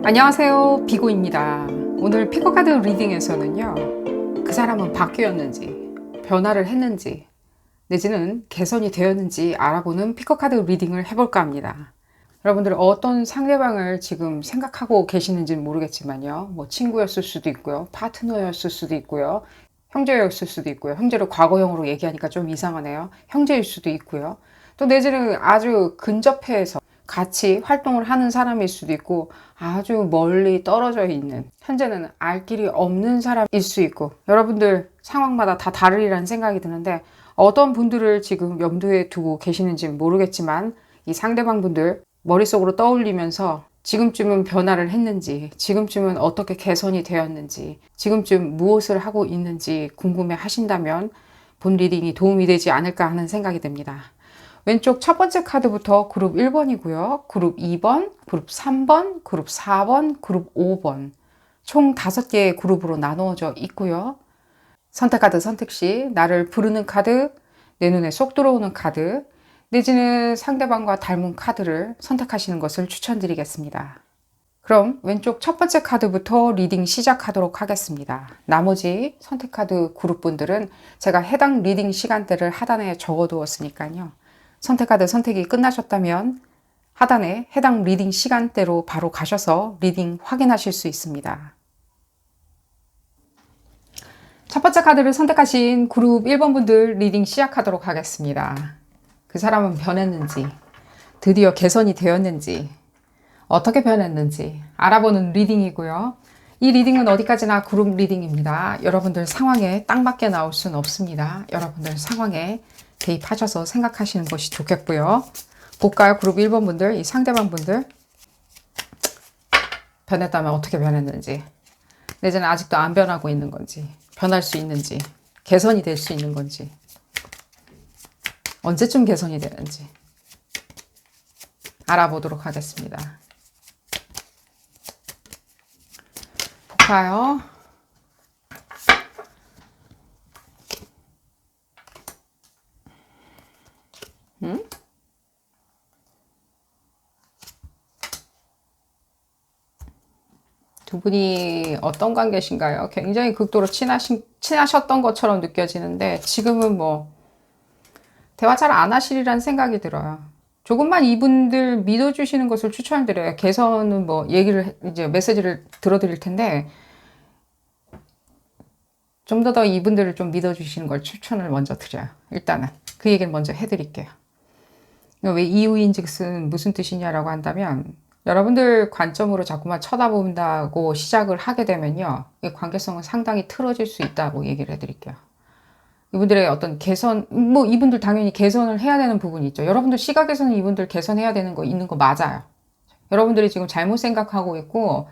안녕하세요, 비고입니다. 오늘 피코카드 리딩에서는요, 그 사람은 바뀌었는지, 변화를 했는지, 내지는 개선이 되었는지 알아보는 피코카드 리딩을 해볼까 합니다. 여러분들 어떤 상대방을 지금 생각하고 계시는지는 모르겠지만요, 뭐 친구였을 수도 있고요, 파트너였을 수도 있고요, 형제였을 수도 있고요. 형제를 과거형으로 얘기하니까 좀 이상하네요. 형제일 수도 있고요. 또 내지는 아주 근접해서 같이 활동을 하는 사람일 수도 있고, 아주 멀리 떨어져 있는, 현재는 알 길이 없는 사람일 수 있고, 여러분들 상황마다 다 다르리라는 생각이 드는데, 어떤 분들을 지금 염두에 두고 계시는지 모르겠지만, 이 상대방 분들 머릿속으로 떠올리면서 지금쯤은 변화를 했는지, 지금쯤은 어떻게 개선이 되었는지, 지금쯤 무엇을 하고 있는지 궁금해 하신다면 본 리딩이 도움이 되지 않을까 하는 생각이 듭니다. 왼쪽 첫 번째 카드부터 그룹 1번이고요. 그룹 2번, 그룹 3번, 그룹 4번, 그룹 5번. 총 5개의 그룹으로 나누어져 있고요. 선택 카드 선택 시 나를 부르는 카드, 내 눈에 쏙 들어오는 카드, 내지는 상대방과 닮은 카드를 선택하시는 것을 추천드리겠습니다. 그럼 왼쪽 첫 번째 카드부터 리딩 시작하도록 하겠습니다. 나머지 선택 카드 그룹분들은 제가 해당 리딩 시간대를 하단에 적어두었으니까요. 선택 카드 선택이 끝나셨다면 하단에 해당 리딩 시간대로 바로 가셔서 리딩 확인하실 수 있습니다. 첫 번째 카드를 선택하신 그룹 1번 분들 리딩 시작하도록 하겠습니다. 그 사람은 변했는지, 드디어 개선이 되었는지, 어떻게 변했는지 알아보는 리딩이고요. 이 리딩은 어디까지나 그룹 리딩입니다. 여러분들 상황에 딱 맞게 나올 수는 없습니다. 여러분들 상황에 대입하셔서 생각하시는 것이 좋겠고요. 볼까요? 그룹 1번 분들, 이 상대방 분들 변했다면 어떻게 변했는지, 내지는 아직도 안 변하고 있는 건지, 변할 수 있는지, 개선이 될 수 있는 건지, 언제쯤 개선이 되는지 알아보도록 하겠습니다. 볼까요? 두 분이 어떤 관계신가요? 굉장히 극도로 친하셨던 것처럼 느껴지는데 지금은 뭐 대화 잘 안 하시리란 생각이 들어요. 조금만 이분들 믿어주시는 것을 추천드려요. 개선은 뭐 얘기를 이제 메시지를 들어드릴 텐데 좀 더 이분들을 좀 믿어주시는 걸 추천을 먼저 드려요. 일단은 그 얘기를 먼저 해드릴게요. 왜 이유인즉슨 무슨 뜻이냐라고 한다면 여러분들 관점으로 자꾸만 쳐다본다고 시작을 하게 되면요. 이 관계성은 상당히 틀어질 수 있다고 얘기를 해드릴게요. 이분들의 어떤 개선, 뭐 이분들 당연히 개선을 해야 되는 부분이 있죠. 여러분들 시각에서는 이분들 개선해야 되는 거 있는 거 맞아요. 여러분들이 지금 잘못 생각하고 있고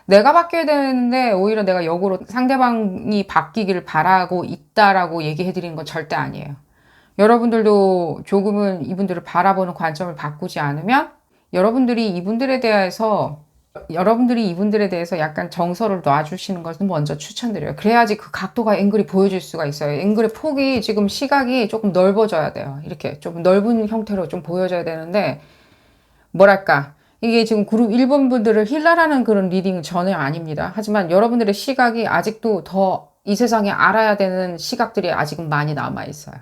내가 바뀌어야 되는데 오히려 내가 역으로 상대방이 바뀌기를 바라고 있다라고 얘기해 드리는 건 절대 아니에요. 여러분들도 조금은 이분들을 바라보는 관점을 바꾸지 않으면 여러분들이 이분들에 대해서 약간 정서를 놔주시는 것을 먼저 추천드려요. 그래야지 그 각도가 앵글이 보여질 수가 있어요. 앵글의 폭이 지금 시각이 조금 넓어져야 돼요. 이렇게 좀 넓은 형태로 좀 보여져야 되는데 뭐랄까 이게 지금 그룹 1번 분들을 힐러라는 그런 리딩은 전혀 아닙니다. 하지만 여러분들의 시각이 아직도 더 이 세상에 알아야 되는 시각들이 아직은 많이 남아 있어요.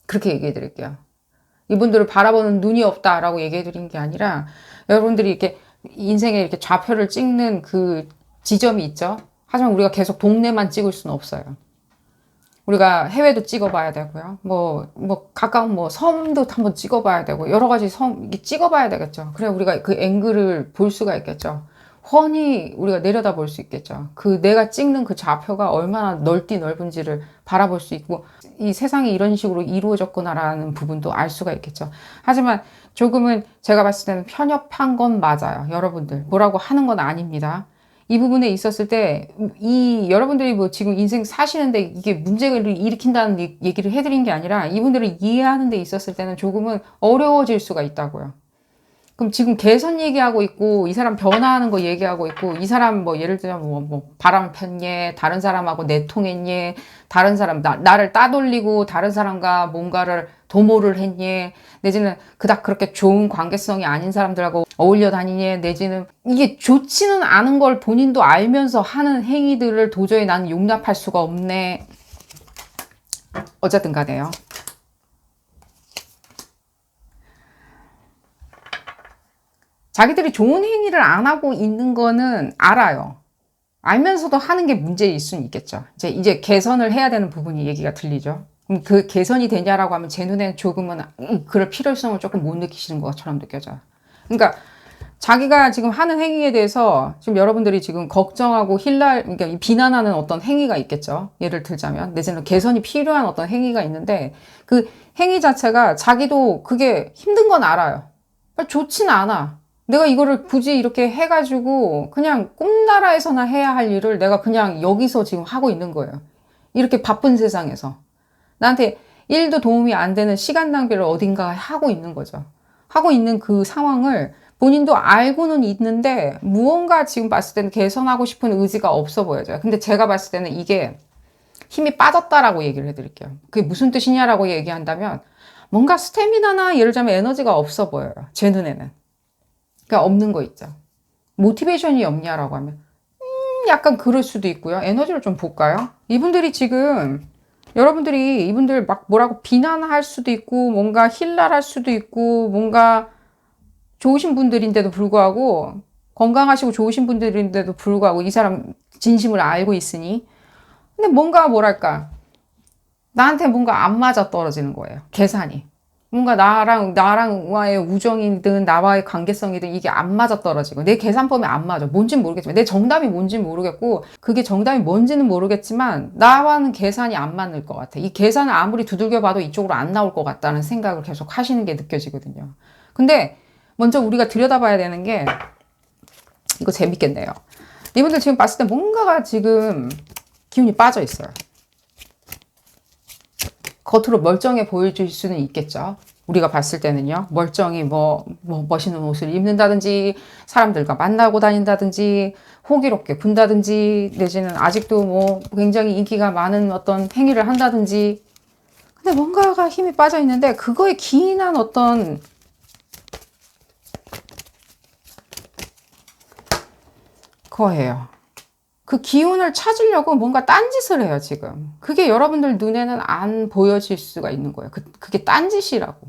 그렇게 얘기해 드릴게요. 이분들을 바라보는 눈이 없다라고 얘기해 드린 게 아니라 여러분들이 이렇게 인생에 이렇게 좌표를 찍는 그 지점이 있죠. 하지만 우리가 계속 동네만 찍을 수는 없어요. 우리가 해외도 찍어봐야 되고요. 가까운 섬도 한번 찍어봐야 되고, 여러 가지 찍어봐야 되겠죠. 그래, 우리가 그 앵글을 볼 수가 있겠죠. 훤히 우리가 내려다 볼 수 있겠죠. 그 내가 찍는 그 좌표가 얼마나 넓은지를 바라볼 수 있고, 이 세상이 이런 식으로 이루어졌구나라는 부분도 알 수가 있겠죠. 하지만 조금은 제가 봤을 때는 편협한 건 맞아요. 여러분들. 뭐라고 하는 건 아닙니다. 이 부분에 있었을 때, 여러분들이 뭐 지금 인생 사시는데 이게 문제를 일으킨다는 얘기를 해드린 게 아니라 이분들을 이해하는 데 있었을 때는 조금은 어려워질 수가 있다고요. 그럼 지금 개선 얘기하고 있고, 이 사람 변화하는 거 얘기하고 있고, 이 사람 뭐 예를 들면 뭐 바람을 폈니, 다른 사람하고 내통했니, 다른 사람, 나를 따돌리고 다른 사람과 뭔가를 도모를 했니, 내지는 그닥 그렇게 좋은 관계성이 아닌 사람들하고 어울려 다니니, 내지는 이게 좋지는 않은 걸 본인도 알면서 하는 행위들을 도저히 나는 용납할 수가 없네. 어쨌든 간에요. 자기들이 좋은 행위를 안 하고 있는 거는 알아요. 알면서도 하는 게 문제일 수는 있겠죠. 이제 개선을 해야 되는 부분이 얘기가 들리죠. 그럼 그 개선이 되냐라고 하면 제 눈에는 조금은 그럴 필요성을 조금 못 느끼시는 것처럼 느껴져요. 그러니까 자기가 지금 하는 행위에 대해서 지금 여러분들이 지금 걱정하고 그러니까 비난하는 어떤 행위가 있겠죠. 예를 들자면 내지는 개선이 필요한 어떤 행위가 있는데 그 행위 자체가 자기도 그게 힘든 건 알아요. 좋진 않아. 내가 이거를 굳이 이렇게 해가지고 그냥 꿈나라에서나 해야 할 일을 내가 그냥 여기서 지금 하고 있는 거예요. 이렇게 바쁜 세상에서. 나한테 일도 도움이 안 되는 시간 낭비를 어딘가 하고 있는 거죠. 하고 있는 그 상황을 본인도 알고는 있는데 무언가 지금 봤을 때는 개선하고 싶은 의지가 없어 보여져요. 근데 제가 봤을 때는 이게 힘이 빠졌다라고 얘기를 해드릴게요. 그게 무슨 뜻이냐라고 얘기한다면 뭔가 스태미나나 예를 들자면 에너지가 없어 보여요. 제 눈에는. 그러니까 없는 거 있죠. 모티베이션이 없냐라고 하면 약간 그럴 수도 있고요. 에너지를 좀 볼까요? 이분들이 지금 여러분들이 이분들 막 뭐라고 비난할 수도 있고 뭔가 힐날할 수도 있고 뭔가 좋으신 분들인데도 불구하고 건강하시고 좋으신 분들인데도 불구하고 이 사람 진심을 알고 있으니 근데 뭔가 뭐랄까 나한테 뭔가 안 맞아 떨어지는 거예요. 계산이. 뭔가 나랑와의 우정이든 나와의 관계성이든 이게 안 맞아 떨어지고 내 계산법이 안 맞아. 뭔진 모르겠지만 내 정답이 뭔진 모르겠고 그게 정답이 뭔지는 모르겠지만 나와는 계산이 안 맞는 것 같아. 이 계산을 아무리 두들겨 봐도 이쪽으로 안 나올 것 같다는 생각을 계속 하시는 게 느껴지거든요. 근데 먼저 우리가 들여다봐야 되는 게 이거 재밌겠네요. 이분들 지금 봤을 때 뭔가가 지금 기운이 빠져 있어요. 겉으로 멀쩡해 보여줄 수는 있겠죠. 우리가 봤을 때는요. 멀쩡히 뭐 멋있는 옷을 입는다든지 사람들과 만나고 다닌다든지 호기롭게 군다든지 내지는 아직도 뭐 굉장히 인기가 많은 어떤 행위를 한다든지 근데 뭔가가 힘이 빠져 있는데 그거에 기인한 어떤 거예요. 그 기운을 찾으려고 뭔가 딴짓을 해요, 지금. 그게 여러분들 눈에는 안 보여질 수가 있는 거예요. 그게 딴짓이라고.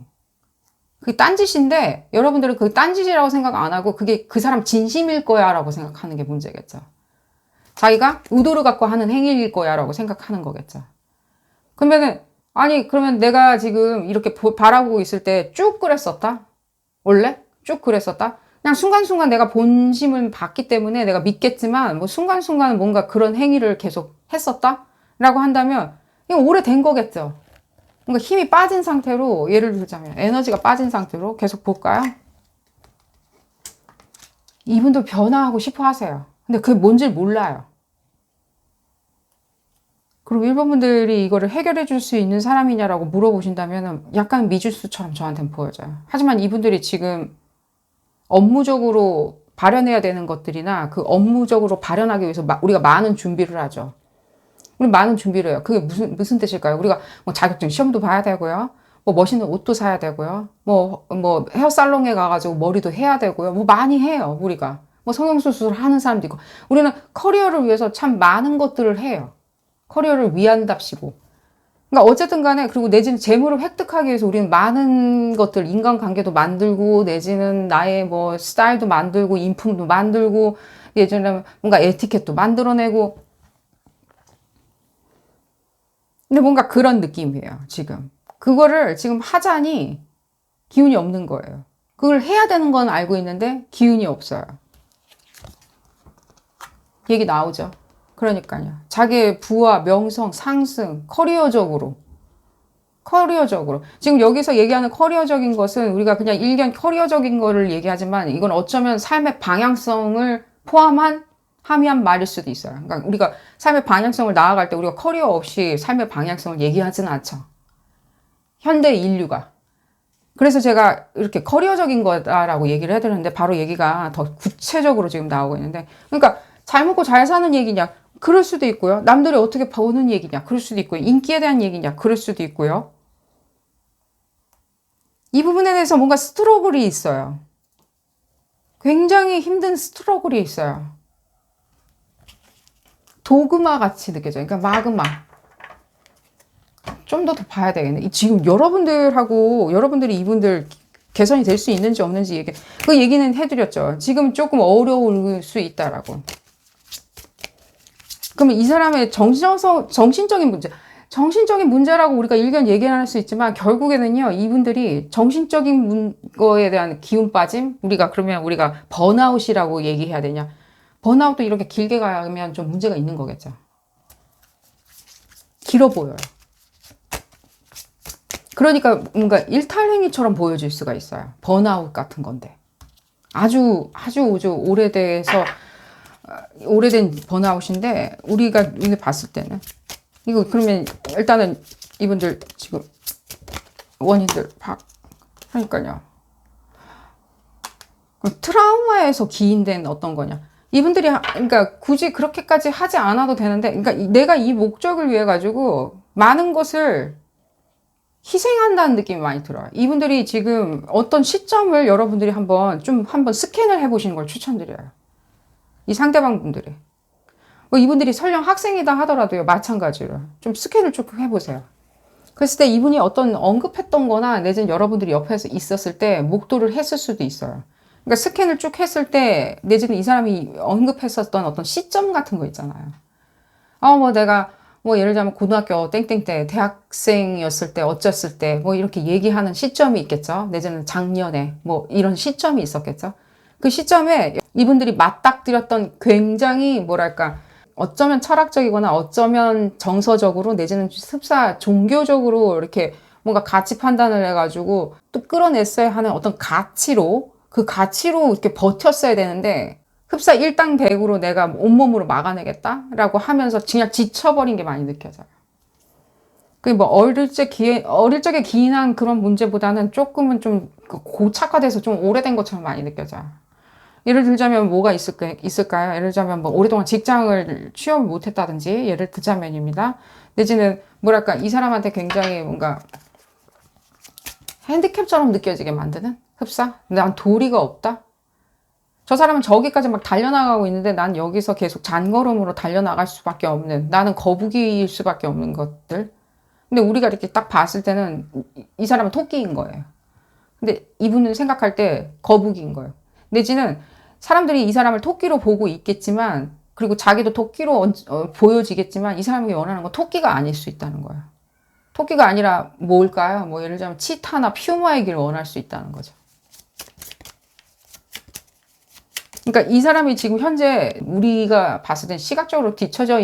그게 딴짓인데, 여러분들은 그 딴짓이라고 생각 안 하고, 그게 그 사람 진심일 거야, 라고 생각하는 게 문제겠죠. 자기가 의도를 갖고 하는 행위일 거야, 라고 생각하는 거겠죠. 그러면 내가 지금 이렇게 바라보고 있을 때 쭉 그랬었다? 원래? 쭉 그랬었다? 그냥 순간순간 내가 본심을 봤기 때문에 내가 믿겠지만 뭐 순간순간 뭔가 그런 행위를 계속 했었다? 라고 한다면 이거 오래된 거겠죠. 뭔가 힘이 빠진 상태로 예를 들자면 에너지가 빠진 상태로 계속 볼까요? 이분도 변화하고 싶어 하세요. 근데 그게 뭔지 몰라요. 그리고 일본 분들이 이거를 해결해 줄 수 있는 사람이냐라고 물어보신다면 약간 미주수처럼 저한테는 보여져요. 하지만 이분들이 지금 업무적으로 발현해야 되는 것들이나 그 업무적으로 발현하기 위해서 우리가 많은 준비를 하죠. 우리 많은 준비를 해요. 그게 무슨 뜻일까요? 우리가 뭐 자격증 시험도 봐야 되고요. 뭐 멋있는 옷도 사야 되고요. 뭐 헤어살롱에 가가지고 머리도 해야 되고요. 뭐 많이 해요, 우리가. 뭐 성형수술 하는 사람도 있고. 우리는 커리어를 위해서 참 많은 것들을 해요. 커리어를 위한답시고. 그러니까 어쨌든 간에 그리고 내지는 재물을 획득하기 위해서 우리는 많은 것들 인간관계도 만들고 내지는 나의 뭐 스타일도 만들고 인품도 만들고 예전에 뭔가 에티켓도 만들어내고 근데 뭔가 그런 느낌이에요 지금 그거를 지금 하자니 기운이 없는 거예요. 그걸 해야 되는 건 알고 있는데 기운이 없어요. 얘기 나오죠. 그러니까요. 자기의 부와 명성, 상승, 커리어적으로. 지금 여기서 얘기하는 커리어적인 것은 우리가 그냥 일견 커리어적인 거를 얘기하지만 이건 어쩌면 삶의 방향성을 포함한 함의한 말일 수도 있어요. 그러니까 우리가 삶의 방향성을 나아갈 때 우리가 커리어 없이 삶의 방향성을 얘기하지는 않죠. 현대 인류가. 그래서 제가 이렇게 커리어적인 거다라고 얘기를 해드렸는데 바로 얘기가 더 구체적으로 지금 나오고 있는데, 그러니까 잘 먹고 잘 사는 얘기냐? 그럴 수도 있고요. 남들이 어떻게 보는 얘기냐? 그럴 수도 있고요. 인기에 대한 얘기냐? 그럴 수도 있고요. 이 부분에 대해서 뭔가 스트러글이 있어요. 굉장히 힘든 스트러글이 있어요. 도그마 같이 느껴져요. 그러니까 마그마. 좀 더 봐야 되겠네. 지금 여러분들이 이분들 개선이 될 수 있는지 없는지 그 얘기는 해드렸죠. 지금 조금 어려울 수 있다라고. 그러면 이 사람의 정신적인 문제라고 우리가 일견 얘기할 수 있지만, 결국에는요, 이분들이 정신적인 거에 대한 기운 빠짐? 우리가 번아웃이라고 얘기해야 되냐? 번아웃도 이렇게 길게 가면 좀 문제가 있는 거겠죠. 길어 보여요. 그러니까 뭔가 일탈행위처럼 보여질 수가 있어요. 번아웃 같은 건데. 아주 오래된 번아웃인데, 우리가 봤을 때는. 이거 그러면 일단은 이분들 지금 원인들 하니까요. 트라우마에서 기인된 어떤 거냐. 이분들이, 그러니까 굳이 그렇게까지 하지 않아도 되는데, 그러니까 내가 이 목적을 위해 가지고 많은 것을 희생한다는 느낌이 많이 들어요. 이분들이 지금 어떤 시점을 여러분들이 한번 스캔을 해보시는 걸 추천드려요. 이 상대방 분들이. 이분들이 설령 학생이다 하더라도요, 마찬가지로. 좀 스캔을 쭉 해보세요. 그랬을 때 이분이 어떤 언급했던 거나, 내지는 여러분들이 옆에서 있었을 때 목도를 했을 수도 있어요. 그러니까 스캔을 쭉 했을 때, 내지는 이 사람이 언급했었던 어떤 시점 같은 거 있잖아요. 내가, 예를 들자면 고등학교 땡땡 때, 대학생이었을 때, 어쩌었을 때, 이렇게 얘기하는 시점이 있겠죠. 내지는 작년에, 이런 시점이 있었겠죠. 그 시점에 이분들이 맞닥뜨렸던 굉장히, 어쩌면 철학적이거나 어쩌면 정서적으로, 내지는 흡사 종교적으로 이렇게 뭔가 가치 판단을 해가지고 또 끌어냈어야 하는 어떤 가치로, 그 가치로 이렇게 버텼어야 되는데, 흡사 일당백으로 내가 온몸으로 막아내겠다라고 하면서 그냥 지쳐버린 게 많이 느껴져요. 어릴 적에 기인한 그런 문제보다는 조금은 좀 고착화돼서 좀 오래된 것처럼 많이 느껴져요. 예를 들자면 뭐가 있을까요? 예를 들자면 오랫동안 직장을 취업을 못했다든지, 예를 들자면입니다. 내지는 이 사람한테 굉장히 뭔가 핸디캡처럼 느껴지게 만드는 흡사? 난 도리가 없다? 저 사람은 저기까지 막 달려나가고 있는데 난 여기서 계속 잔걸음으로 달려나갈 수밖에 없는, 나는 거북이일 수밖에 없는 것들. 근데 우리가 이렇게 딱 봤을 때는 이 사람은 토끼인 거예요. 근데 이분은 생각할 때 거북이인 거예요. 내지는 사람들이 이 사람을 토끼로 보고 있겠지만, 그리고 자기도 토끼로 보여지겠지만, 이 사람이 원하는 건 토끼가 아닐 수 있다는 거예요. 토끼가 아니라 뭘까요? 예를 들자면 치타나 퓨마의 길을 원할 수 있다는 거죠. 그러니까 이 사람이 지금 현재 우리가 봤을 땐 시각적으로 뒤처져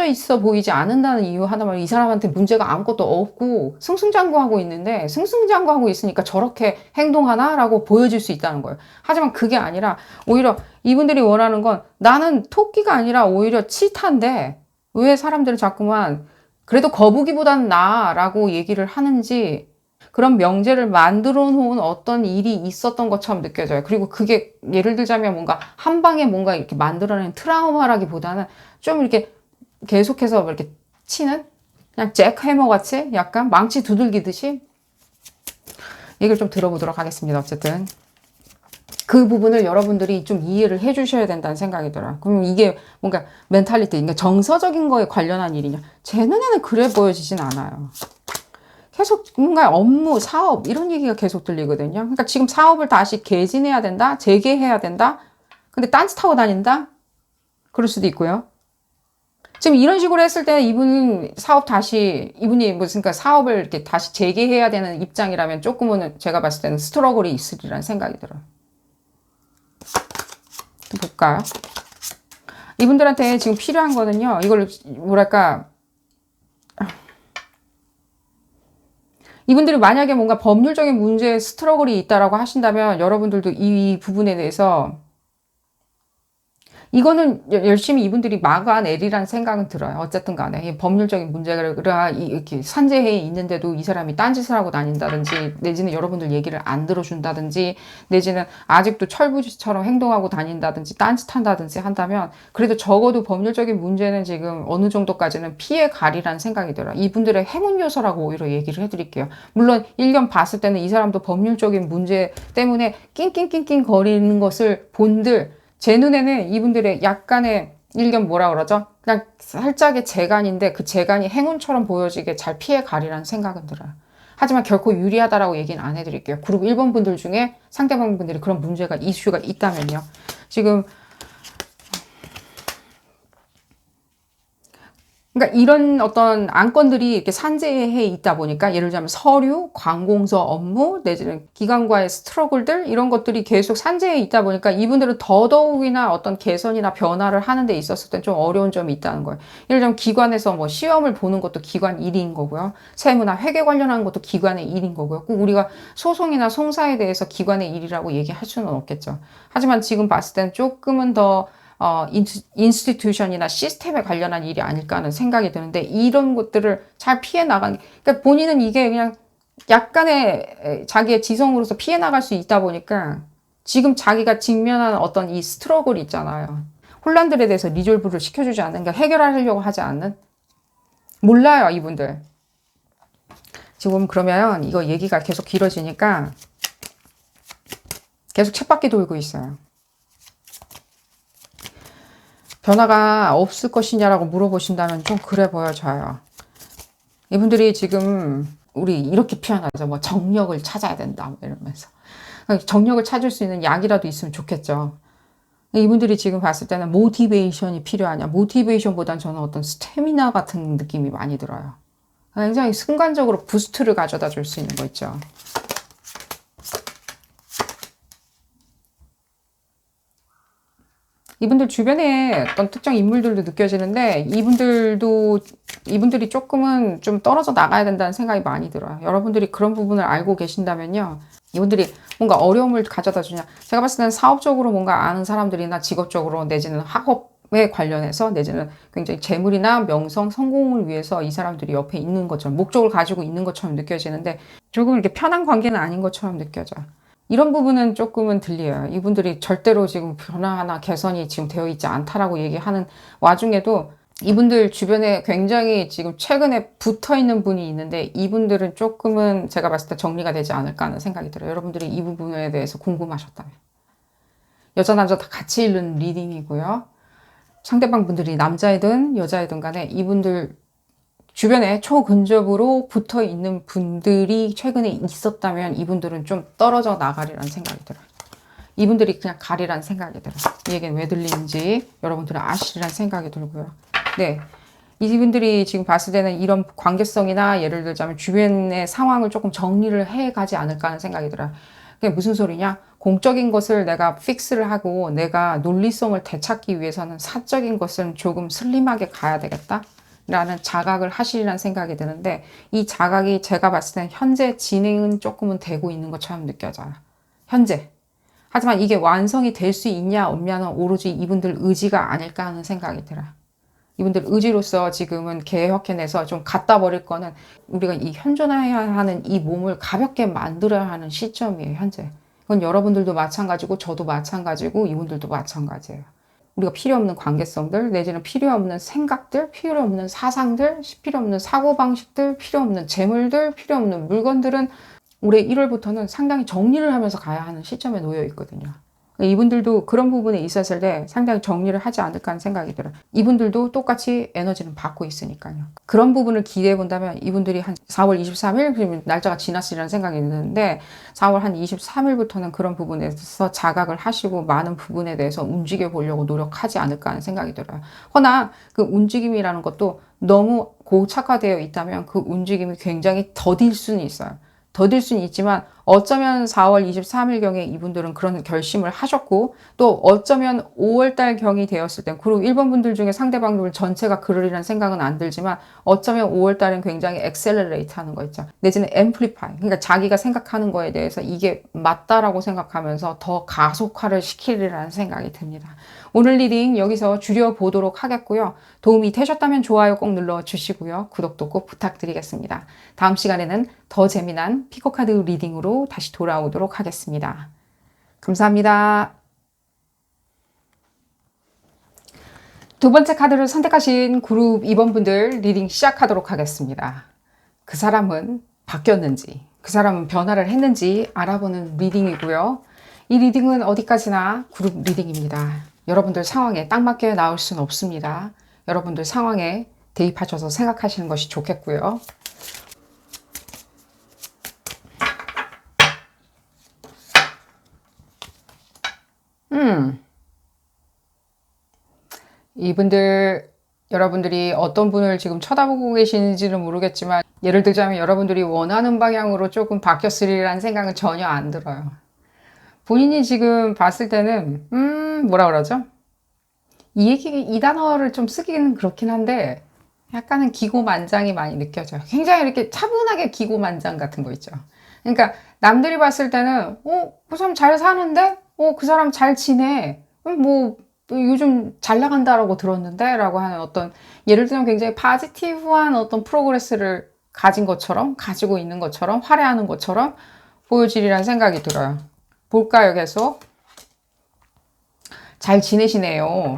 있어 보이지 않는다는 이유 하나만, 이 사람한테 문제가 아무것도 없고 승승장구하고 있는데, 승승장구하고 있으니까 저렇게 행동하나라고 보여질 수 있다는 거예요. 하지만 그게 아니라 오히려 이분들이 원하는 건, 나는 토끼가 아니라 오히려 치타인데 왜 사람들은 자꾸만 그래도 거북이보다는 나라고 얘기를 하는지, 그런 명제를 만들어 놓은 어떤 일이 있었던 것처럼 느껴져요. 그리고 그게 예를 들자면 뭔가 한 방에 뭔가 이렇게 만들어낸 트라우마라기보다는 좀 이렇게 계속해서 이렇게 치는, 그냥 잭 해머 같이 약간 망치 두들기듯이 얘기를 좀 들어보도록 하겠습니다. 어쨌든 그 부분을 여러분들이 좀 이해를 해 주셔야 된다는 생각이 들어요. 그럼 이게 뭔가 멘탈리티, 그러니까 정서적인 거에 관련한 일이냐? 제 눈에는 그래 보여지진 않아요. 계속 뭔가 업무, 사업 이런 얘기가 계속 들리거든요. 그러니까 지금 사업을 다시 개진해야 된다, 재개해야 된다. 근데 딴짓하고 다닌다? 그럴 수도 있고요. 지금 이런 식으로 했을 때 이분이 그러니까 사업을 이렇게 다시 재개해야 되는 입장이라면 조금은 제가 봤을 때는 스트러글이 있으리라는 생각이 들어요. 또 볼까요? 이분들한테 지금 필요한 거는요, 이걸 이분들이 만약에 뭔가 법률적인 문제에 스트러글이 있다라고 하신다면, 여러분들도 이 부분에 대해서 이거는 열심히 이분들이 막아내리라는 생각은 들어요. 어쨌든 간에 이 법률적인 문제가 이렇게 산재해 있는데도 이 사람이 딴짓을 하고 다닌다든지, 내지는 여러분들 얘기를 안 들어준다든지, 내지는 아직도 철부지처럼 행동하고 다닌다든지 딴짓한다든지 한다면, 그래도 적어도 법률적인 문제는 지금 어느 정도까지는 피해 가리라는 생각이 들어요. 이분들의 행운 요소라고 오히려 얘기를 해드릴게요. 물론 일견 봤을 때는 이 사람도 법률적인 문제 때문에 낑낑낑낑 거리는 것을 본들, 제 눈에는 이분들의 약간의 일견 뭐라 그러죠? 그냥 살짝의 재간인데 그 재간이 행운처럼 보여지게 잘 피해 가리라는 생각은 들어요. 하지만 결코 유리하다라고 얘기는 안 해드릴게요. 그룹 1번 분들 중에 상대방 분들이 그런 문제가, 이슈가 있다면요. 지금 그러니까 이런 어떤 안건들이 이렇게 산재해 있다 보니까, 예를 들자면 서류, 관공서 업무, 내지는 기관과의 스트러글들, 이런 것들이 계속 산재해 있다 보니까 이분들은 더더욱이나 어떤 개선이나 변화를 하는 데 있었을 땐 좀 어려운 점이 있다는 거예요. 예를 들면 기관에서 뭐 시험을 보는 것도 기관 일인 거고요. 세무나 회계 관련한 것도 기관의 일인 거고요. 꼭 우리가 소송이나 송사에 대해서 기관의 일이라고 얘기할 수는 없겠죠. 하지만 지금 봤을 땐 조금은 더 인스티튜션이나 시스템에 관련한 일이 아닐까 하는 생각이 드는데, 이런 것들을 잘 피해 나가는, 그러니까 본인은 이게 그냥 약간의 자기의 지성으로서 피해 나갈 수 있다 보니까 지금 자기가 직면한 어떤 이 스트러글이 있잖아요. 혼란들에 대해서 리졸브를 시켜주지 않는, 그러니까 해결하려고 하지 않는, 몰라요, 이분들. 지금 그러면 이거 얘기가 계속 길어지니까 계속 쳇바퀴 돌고 있어요. 변화가 없을 것이냐라고 물어보신다면 좀 그래 보여져요. 이분들이 지금 우리 이렇게 표현하죠. 뭐 정력을 찾아야 된다, 뭐 이러면서. 정력을 찾을 수 있는 약이라도 있으면 좋겠죠. 이분들이 지금 봤을 때는 모티베이션이 필요하냐. 모티베이션보단 저는 어떤 스태미나 같은 느낌이 많이 들어요. 굉장히 순간적으로 부스트를 가져다 줄 수 있는 거 있죠. 이분들 주변에 어떤 특정 인물들도 느껴지는데, 이분들이 조금은 좀 떨어져 나가야 된다는 생각이 많이 들어요. 여러분들이 그런 부분을 알고 계신다면요. 이분들이 뭔가 어려움을 가져다 주냐. 제가 봤을 때는 사업적으로 뭔가 아는 사람들이나 직업적으로, 내지는 학업에 관련해서, 내지는 굉장히 재물이나 명성, 성공을 위해서 이 사람들이 옆에 있는 것처럼, 목적을 가지고 있는 것처럼 느껴지는데, 조금 이렇게 편한 관계는 아닌 것처럼 느껴져요. 이런 부분은 조금은 들려요. 이분들이 절대로 지금 변화나 개선이 지금 되어 있지 않다라고 얘기하는 와중에도, 이분들 주변에 굉장히 지금 최근에 붙어 있는 분이 있는데, 이분들은 조금은 제가 봤을 때 정리가 되지 않을까 하는 생각이 들어요. 여러분들이 이 부분에 대해서 궁금하셨다면. 여자 남자 다 같이 읽는 리딩이고요. 상대방 분들이 남자이든 여자이든 간에 이분들 주변에 초근접으로 붙어 있는 분들이 최근에 있었다면 이분들은 좀 떨어져 나가리라는 생각이 들어요. 이분들이 그냥 가리라는 생각이 들어요. 이 얘기는 왜 들리는지 여러분들은 아시리라는 생각이 들고요. 네. 이분들이 지금 봤을 때는 이런 관계성이나, 예를 들자면 주변의 상황을 조금 정리를 해 가지 않을까 하는 생각이 들어요. 그게 무슨 소리냐? 공적인 것을 내가 픽스를 하고 내가 논리성을 되찾기 위해서는 사적인 것은 조금 슬림하게 가야 되겠다 라는 자각을 하시리라는 생각이 드는데, 이 자각이 제가 봤을 때는 현재 진행은 조금은 되고 있는 것처럼 느껴져요. 현재. 하지만 이게 완성이 될 수 있냐 없냐는 오로지 이분들 의지가 아닐까 하는 생각이 들어요. 이분들 의지로서 지금은 개혁해내서 좀 갖다 버릴 거는, 우리가 이 현존해야 하는 이 몸을 가볍게 만들어야 하는 시점이에요, 현재. 그건 여러분들도 마찬가지고 저도 마찬가지고 이분들도 마찬가지예요. 우리가 필요 없는 관계성들, 내지는 필요 없는 생각들, 필요 없는 사상들, 필요 없는 사고방식들, 필요 없는 재물들, 필요 없는 물건들은 올해 1월부터는 상당히 정리를 하면서 가야 하는 시점에 놓여 있거든요. 이분들도 그런 부분에 있었을 때 상당히 정리를 하지 않을까 하는 생각이 들어요. 이분들도 똑같이 에너지는 받고 있으니까요. 그런 부분을 기대해 본다면 이분들이 한 4월 23일, 날짜가 지났으리라는 생각이 드는데, 4월 한 23일부터는 그런 부분에서 자각을 하시고 많은 부분에 대해서 움직여 보려고 노력하지 않을까 하는 생각이 들어요. 허나 그 움직임이라는 것도 너무 고착화되어 있다면 그 움직임이 굉장히 더딜 수는 있어요. 더딜 수는 있지만 어쩌면 4월 23일경에 이분들은 그런 결심을 하셨고, 또 어쩌면 5월달 경이 되었을 때, 그리고 1번 분들 중에 상대방들 전체가 그러리란 생각은 안 들지만, 어쩌면 5월달은 굉장히 엑셀러레이트 하는 거 있죠. 내지는 앰플리파이. 그러니까 자기가 생각하는 거에 대해서 이게 맞다라고 생각하면서 더 가속화를 시키리라는 생각이 듭니다. 오늘 리딩 여기서 줄여보도록 하겠고요. 도움이 되셨다면 좋아요 꼭 눌러주시고요. 구독도 꼭 부탁드리겠습니다. 다음 시간에는 더 재미난 피코카드 리딩으로 다시 돌아오도록 하겠습니다. 감사합니다. 두 번째 카드를 선택하신 그룹 2번 분들 리딩 시작하도록 하겠습니다. 그 사람은 바뀌었는지, 그 사람은 변화를 했는지 알아보는 리딩이고요. 이 리딩은 어디까지나 그룹 리딩입니다. 여러분들 상황에 딱 맞게 나올 수는 없습니다. 여러분들 상황에 대입하셔서 생각하시는 것이 좋겠고요. 이분들, 여러분들이 어떤 분을 지금 쳐다보고 계시는지는 모르겠지만, 예를 들자면 여러분들이 원하는 방향으로 조금 바뀌었으리라는 생각은 전혀 안 들어요. 본인이 지금 봤을 때는 뭐라 그러죠? 이 단어를 좀 쓰기는 그렇긴 한데 약간은 기고만장이 많이 느껴져요. 굉장히 이렇게 차분하게 기고만장 같은 거 있죠. 그러니까 남들이 봤을 때는 그 사람 잘 사는데? 그 사람 잘 지내? 뭐 요즘 잘 나간다라고 들었는데? 라고 하는 어떤, 예를 들면 굉장히 파지티브한 어떤 프로그레스를 가진 것처럼, 가지고 있는 것처럼, 화려하는 것처럼 보여지리라는 생각이 들어요. 볼까요, 계속? 잘 지내시네요.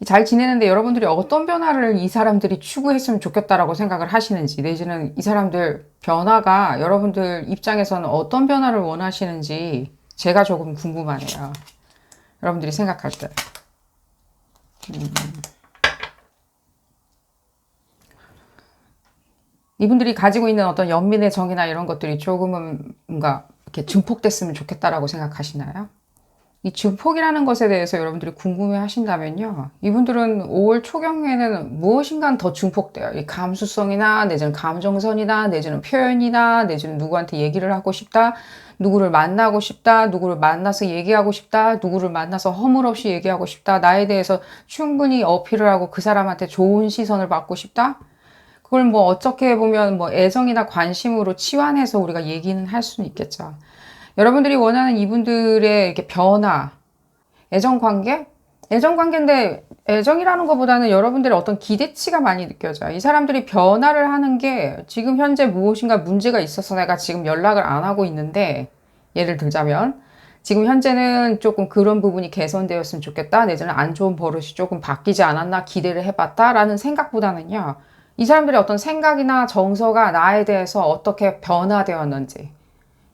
잘 지내는데 여러분들이 어떤 변화를 이 사람들이 추구했으면 좋겠다라고 생각을 하시는지, 내지는 이 사람들 변화가 여러분들 입장에서는 어떤 변화를 원하시는지 제가 조금 궁금하네요. 여러분들이 생각할 때. 이분들이 가지고 있는 어떤 연민의 정이나 이런 것들이 조금은 뭔가 이렇게 증폭됐으면 좋겠다라고 생각하시나요? 이 증폭이라는 것에 대해서 여러분들이 궁금해 하신다면요. 이분들은 5월 초경에는 무엇인가 더 증폭돼요. 이 감수성이나 내지는 감정선이나 내지는 표현이나 내지는 누구한테 얘기를 하고 싶다. 누구를 만나고 싶다. 누구를 만나서 얘기하고 싶다. 누구를 만나서 허물없이 얘기하고 싶다. 나에 대해서 충분히 어필을 하고 그 사람한테 좋은 시선을 받고 싶다. 그걸 뭐 어떻게 보면 뭐 애정이나 관심으로 치환해서 우리가 얘기는 할 수는 있겠죠. 여러분들이 원하는 이분들의 이렇게 변화, 애정관계? 애정관계인데 애정이라는 것보다는 여러분들의 어떤 기대치가 많이 느껴져요. 이 사람들이 변화를 하는 게 지금 현재 무엇인가 문제가 있어서 내가 지금 연락을 안 하고 있는데, 예를 들자면 지금 현재는 조금 그런 부분이 개선되었으면 좋겠다, 내지는 안 좋은 버릇이 조금 바뀌지 않았나 기대를 해봤다라는 생각보다는요, 이 사람들의 어떤 생각이나 정서가 나에 대해서 어떻게 변화되었는지,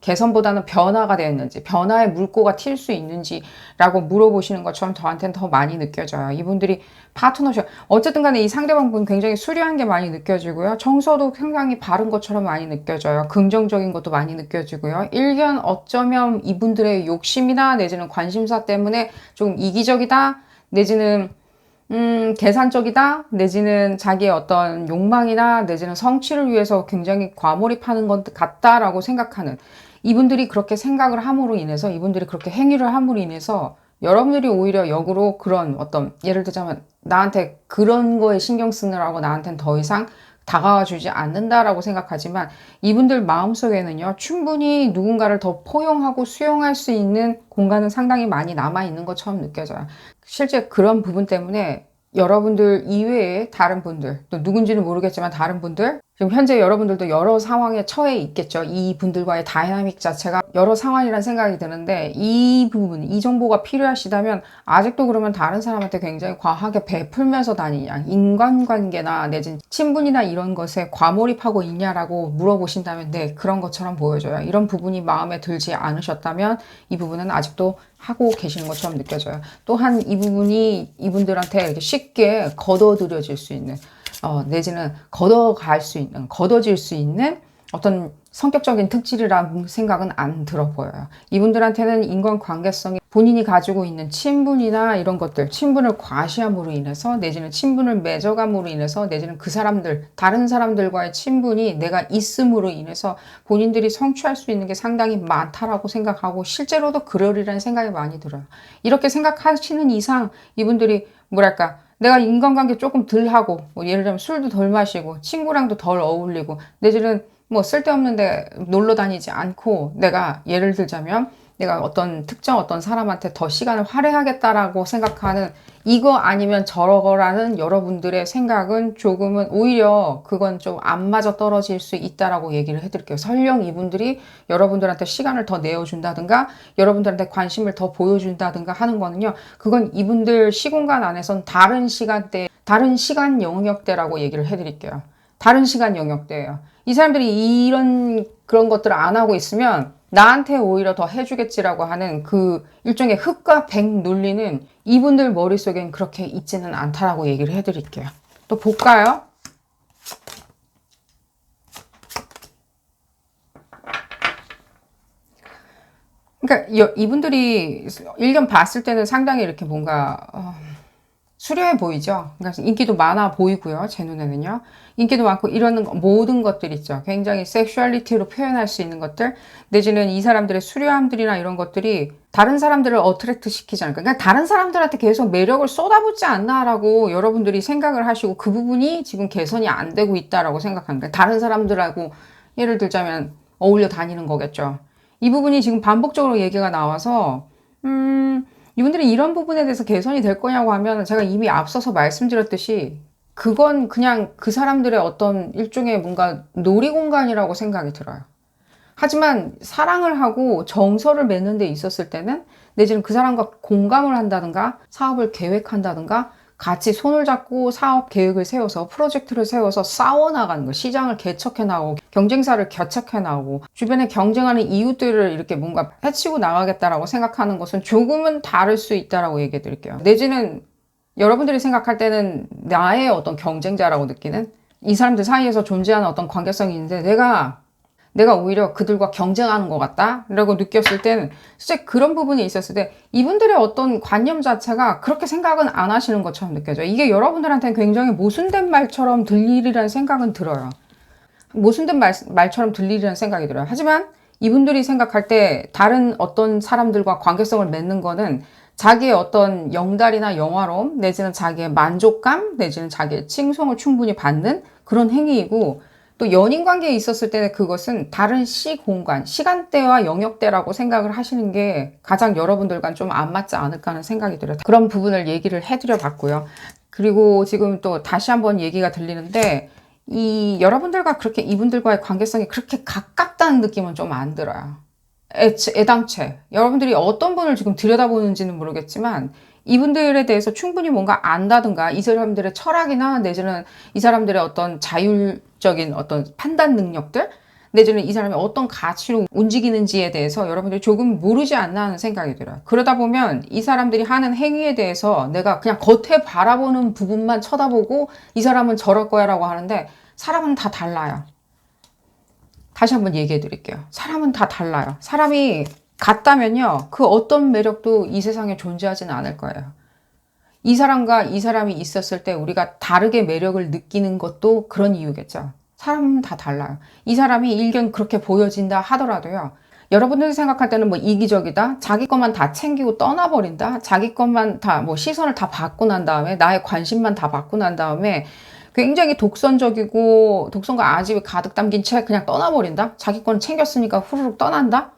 개선보다는 변화가 되었는지, 변화의 물꼬가 튈 수 있는지라고 물어보시는 것처럼 저한테는 더 많이 느껴져요. 이분들이 파트너십, 어쨌든 간에 이 상대방분 굉장히 수려한 게 많이 느껴지고요. 정서도 굉장히 바른 것처럼 많이 느껴져요. 긍정적인 것도 많이 느껴지고요. 일견 어쩌면 이분들의 욕심이나 내지는 관심사 때문에 좀 이기적이다, 내지는 계산적이다, 내지는 자기의 어떤 욕망이나 내지는 성취를 위해서 굉장히 과몰입하는 것 같다라고 생각하는, 이분들이 그렇게 생각을 함으로 인해서, 이분들이 그렇게 행위를 함으로 인해서 여러분들이 오히려 역으로 그런 어떤, 예를 들자면 나한테 그런 거에 신경 쓰느라고 나한테는 더 이상 다가와 주지 않는다라고 생각하지만, 이분들 마음속에는요, 충분히 누군가를 더 포용하고 수용할 수 있는 공간은 상당히 많이 남아있는 것처럼 느껴져요. 실제 그런 부분 때문에 여러분들 이외에 다른 분들, 또 누군지는 모르겠지만 다른 분들, 지금 현재 여러분들도 여러 상황에 처해 있겠죠. 이 분들과의 다이나믹 자체가 여러 상황이라는 생각이 드는데, 이 부분, 이 정보가 필요하시다면 아직도 그러면 다른 사람한테 굉장히 과하게 베풀면서 다니냐, 인간관계나 내진 친분이나 이런 것에 과몰입하고 있냐라고 물어보신다면 네, 그런 것처럼 보여져요. 이런 부분이 마음에 들지 않으셨다면 이 부분은 아직도 하고 계시는 것처럼 느껴져요. 또한 이 부분이 이분들한테 이렇게 쉽게 걷어들여질 수 있는, 내지는 걷어질 수 있는 어떤 성격적인 특질이라는 생각은 안 들어 보여요. 이분들한테는 인간관계성이 본인이 가지고 있는 친분이나 이런 것들, 친분을 과시함으로 인해서 내지는 친분을 맺어감으로 인해서 내지는 그 사람들, 다른 사람들과의 친분이 내가 있음으로 인해서 본인들이 성취할 수 있는 게 상당히 많다라고 생각하고 실제로도 그러리라는 생각이 많이 들어요. 이렇게 생각하시는 이상 이분들이 뭐랄까 내가 인간관계 조금 덜 하고 뭐 예를 들면 술도 덜 마시고 친구랑도 덜 어울리고 내지는 뭐 쓸데없는데 놀러 다니지 않고 내가 예를 들자면 내가 어떤 특정 어떤 사람한테 더 시간을 할애하겠다라고 생각하는 이거 아니면 저러거라는 여러분들의 생각은 조금은 오히려 그건 좀 안 맞아 떨어질 수 있다라고 얘기를 해드릴게요. 설령 이분들이 여러분들한테 시간을 더 내어준다든가 여러분들한테 관심을 더 보여준다든가 하는 거는요. 그건 이분들 시공간 안에선 다른 시간대, 다른 시간 영역대라고 얘기를 해드릴게요. 다른 시간 영역대예요. 이 사람들이 이런 그런 것들을 안 하고 있으면 나한테 오히려 더 해주겠지라고 하는 그 일종의 흑과 백 논리는 이분들 머릿속엔 그렇게 있지는 않다라고 얘기를 해드릴게요. 또 볼까요? 그러니까 이분들이 일견 봤을 때는 상당히 이렇게 뭔가 수려해 보이죠. 그러니까 인기도 많아 보이고요. 제 눈에는요. 인기도 많고 이런 모든 것들 있죠. 굉장히 섹슈얼리티로 표현할 수 있는 것들 내지는 이 사람들의 수려함들이나 이런 것들이 다른 사람들을 어트랙트 시키지 않을까. 그러니까 다른 사람들한테 계속 매력을 쏟아붓지 않나라고 여러분들이 생각을 하시고 그 부분이 지금 개선이 안 되고 있다라고 생각하는 거예요. 다른 사람들하고 예를 들자면 어울려 다니는 거겠죠. 이 부분이 지금 반복적으로 얘기가 나와서 이분들이 이런 부분에 대해서 개선이 될 거냐고 하면 제가 이미 앞서서 말씀드렸듯이 그건 그냥 그 사람들의 어떤 일종의 뭔가 놀이공간이라고 생각이 들어요. 하지만 사랑을 하고 정서를 맺는 데 있었을 때는 내지는 그 사람과 공감을 한다든가 사업을 계획한다든가 같이 손을 잡고 사업 계획을 세워서 프로젝트를 세워서 싸워나가는 거, 시장을 개척해 나가고 경쟁사를 개척해 나가고 주변에 경쟁하는 이웃들을 이렇게 뭔가 해치고 나가겠다라고 생각하는 것은 조금은 다를 수 있다라고 얘기해 드릴게요. 내지는 여러분들이 생각할 때는 나의 어떤 경쟁자라고 느끼는 이 사람들 사이에서 존재하는 어떤 관계성이 있는데 내가 오히려 그들과 경쟁하는 것 같다 라고 느꼈을 때는 실제 그런 부분이 있었을 때 이분들의 어떤 관념 자체가 그렇게 생각은 안 하시는 것처럼 느껴져요. 이게 여러분들한테는 굉장히 모순된 말처럼 들리리라는 생각은 들어요. 모순된 말처럼 들리리라는 생각이 들어요. 하지만 이분들이 생각할 때 다른 어떤 사람들과 관계성을 맺는 거는 자기의 어떤 영달이나 영화로움 내지는 자기의 만족감 내지는 자기의 칭송을 충분히 받는 그런 행위이고 또 연인 관계에 있었을 때는 그것은 다른 시공간, 시간대와 영역대라고 생각을 하시는 게 가장 여러분들과 좀 안 맞지 않을까 하는 생각이 들어요. 그런 부분을 얘기를 해드려 봤고요. 그리고 지금 또 다시 한번 얘기가 들리는데 이 여러분들과 그렇게 이분들과의 관계성이 그렇게 가깝다는 느낌은 좀 안 들어요. 애당체. 여러분들이 어떤 분을 지금 들여다보는지는 모르겠지만 이분들에 대해서 충분히 뭔가 안다든가 이 사람들의 철학이나 내지는 이 사람들의 어떤 자율적인 어떤 판단 능력들 내지는 이 사람이 어떤 가치로 움직이는지에 대해서 여러분들이 조금 모르지 않나 하는 생각이 들어요. 그러다 보면 이 사람들이 하는 행위에 대해서 내가 그냥 겉에 바라보는 부분만 쳐다보고 이 사람은 저럴 거야 라고 하는데 사람은 다 달라요. 다시 한번 얘기해 드릴게요. 사람은 다 달라요. 사람이 같다면요. 그 어떤 매력도 이 세상에 존재하지는 않을 거예요. 이 사람과 이 사람이 있었을 때 우리가 다르게 매력을 느끼는 것도 그런 이유겠죠. 사람은 다 달라요. 이 사람이 일견 그렇게 보여진다 하더라도요. 여러분들이 생각할 때는 뭐 이기적이다. 자기 것만 다 챙기고 떠나버린다. 자기 것만 다 뭐 시선을 다 받고 난 다음에 나의 관심만 다 받고 난 다음에 굉장히 독선적이고 독선과 아집이 가득 담긴 채 그냥 떠나버린다. 자기 건 챙겼으니까 후루룩 떠난다.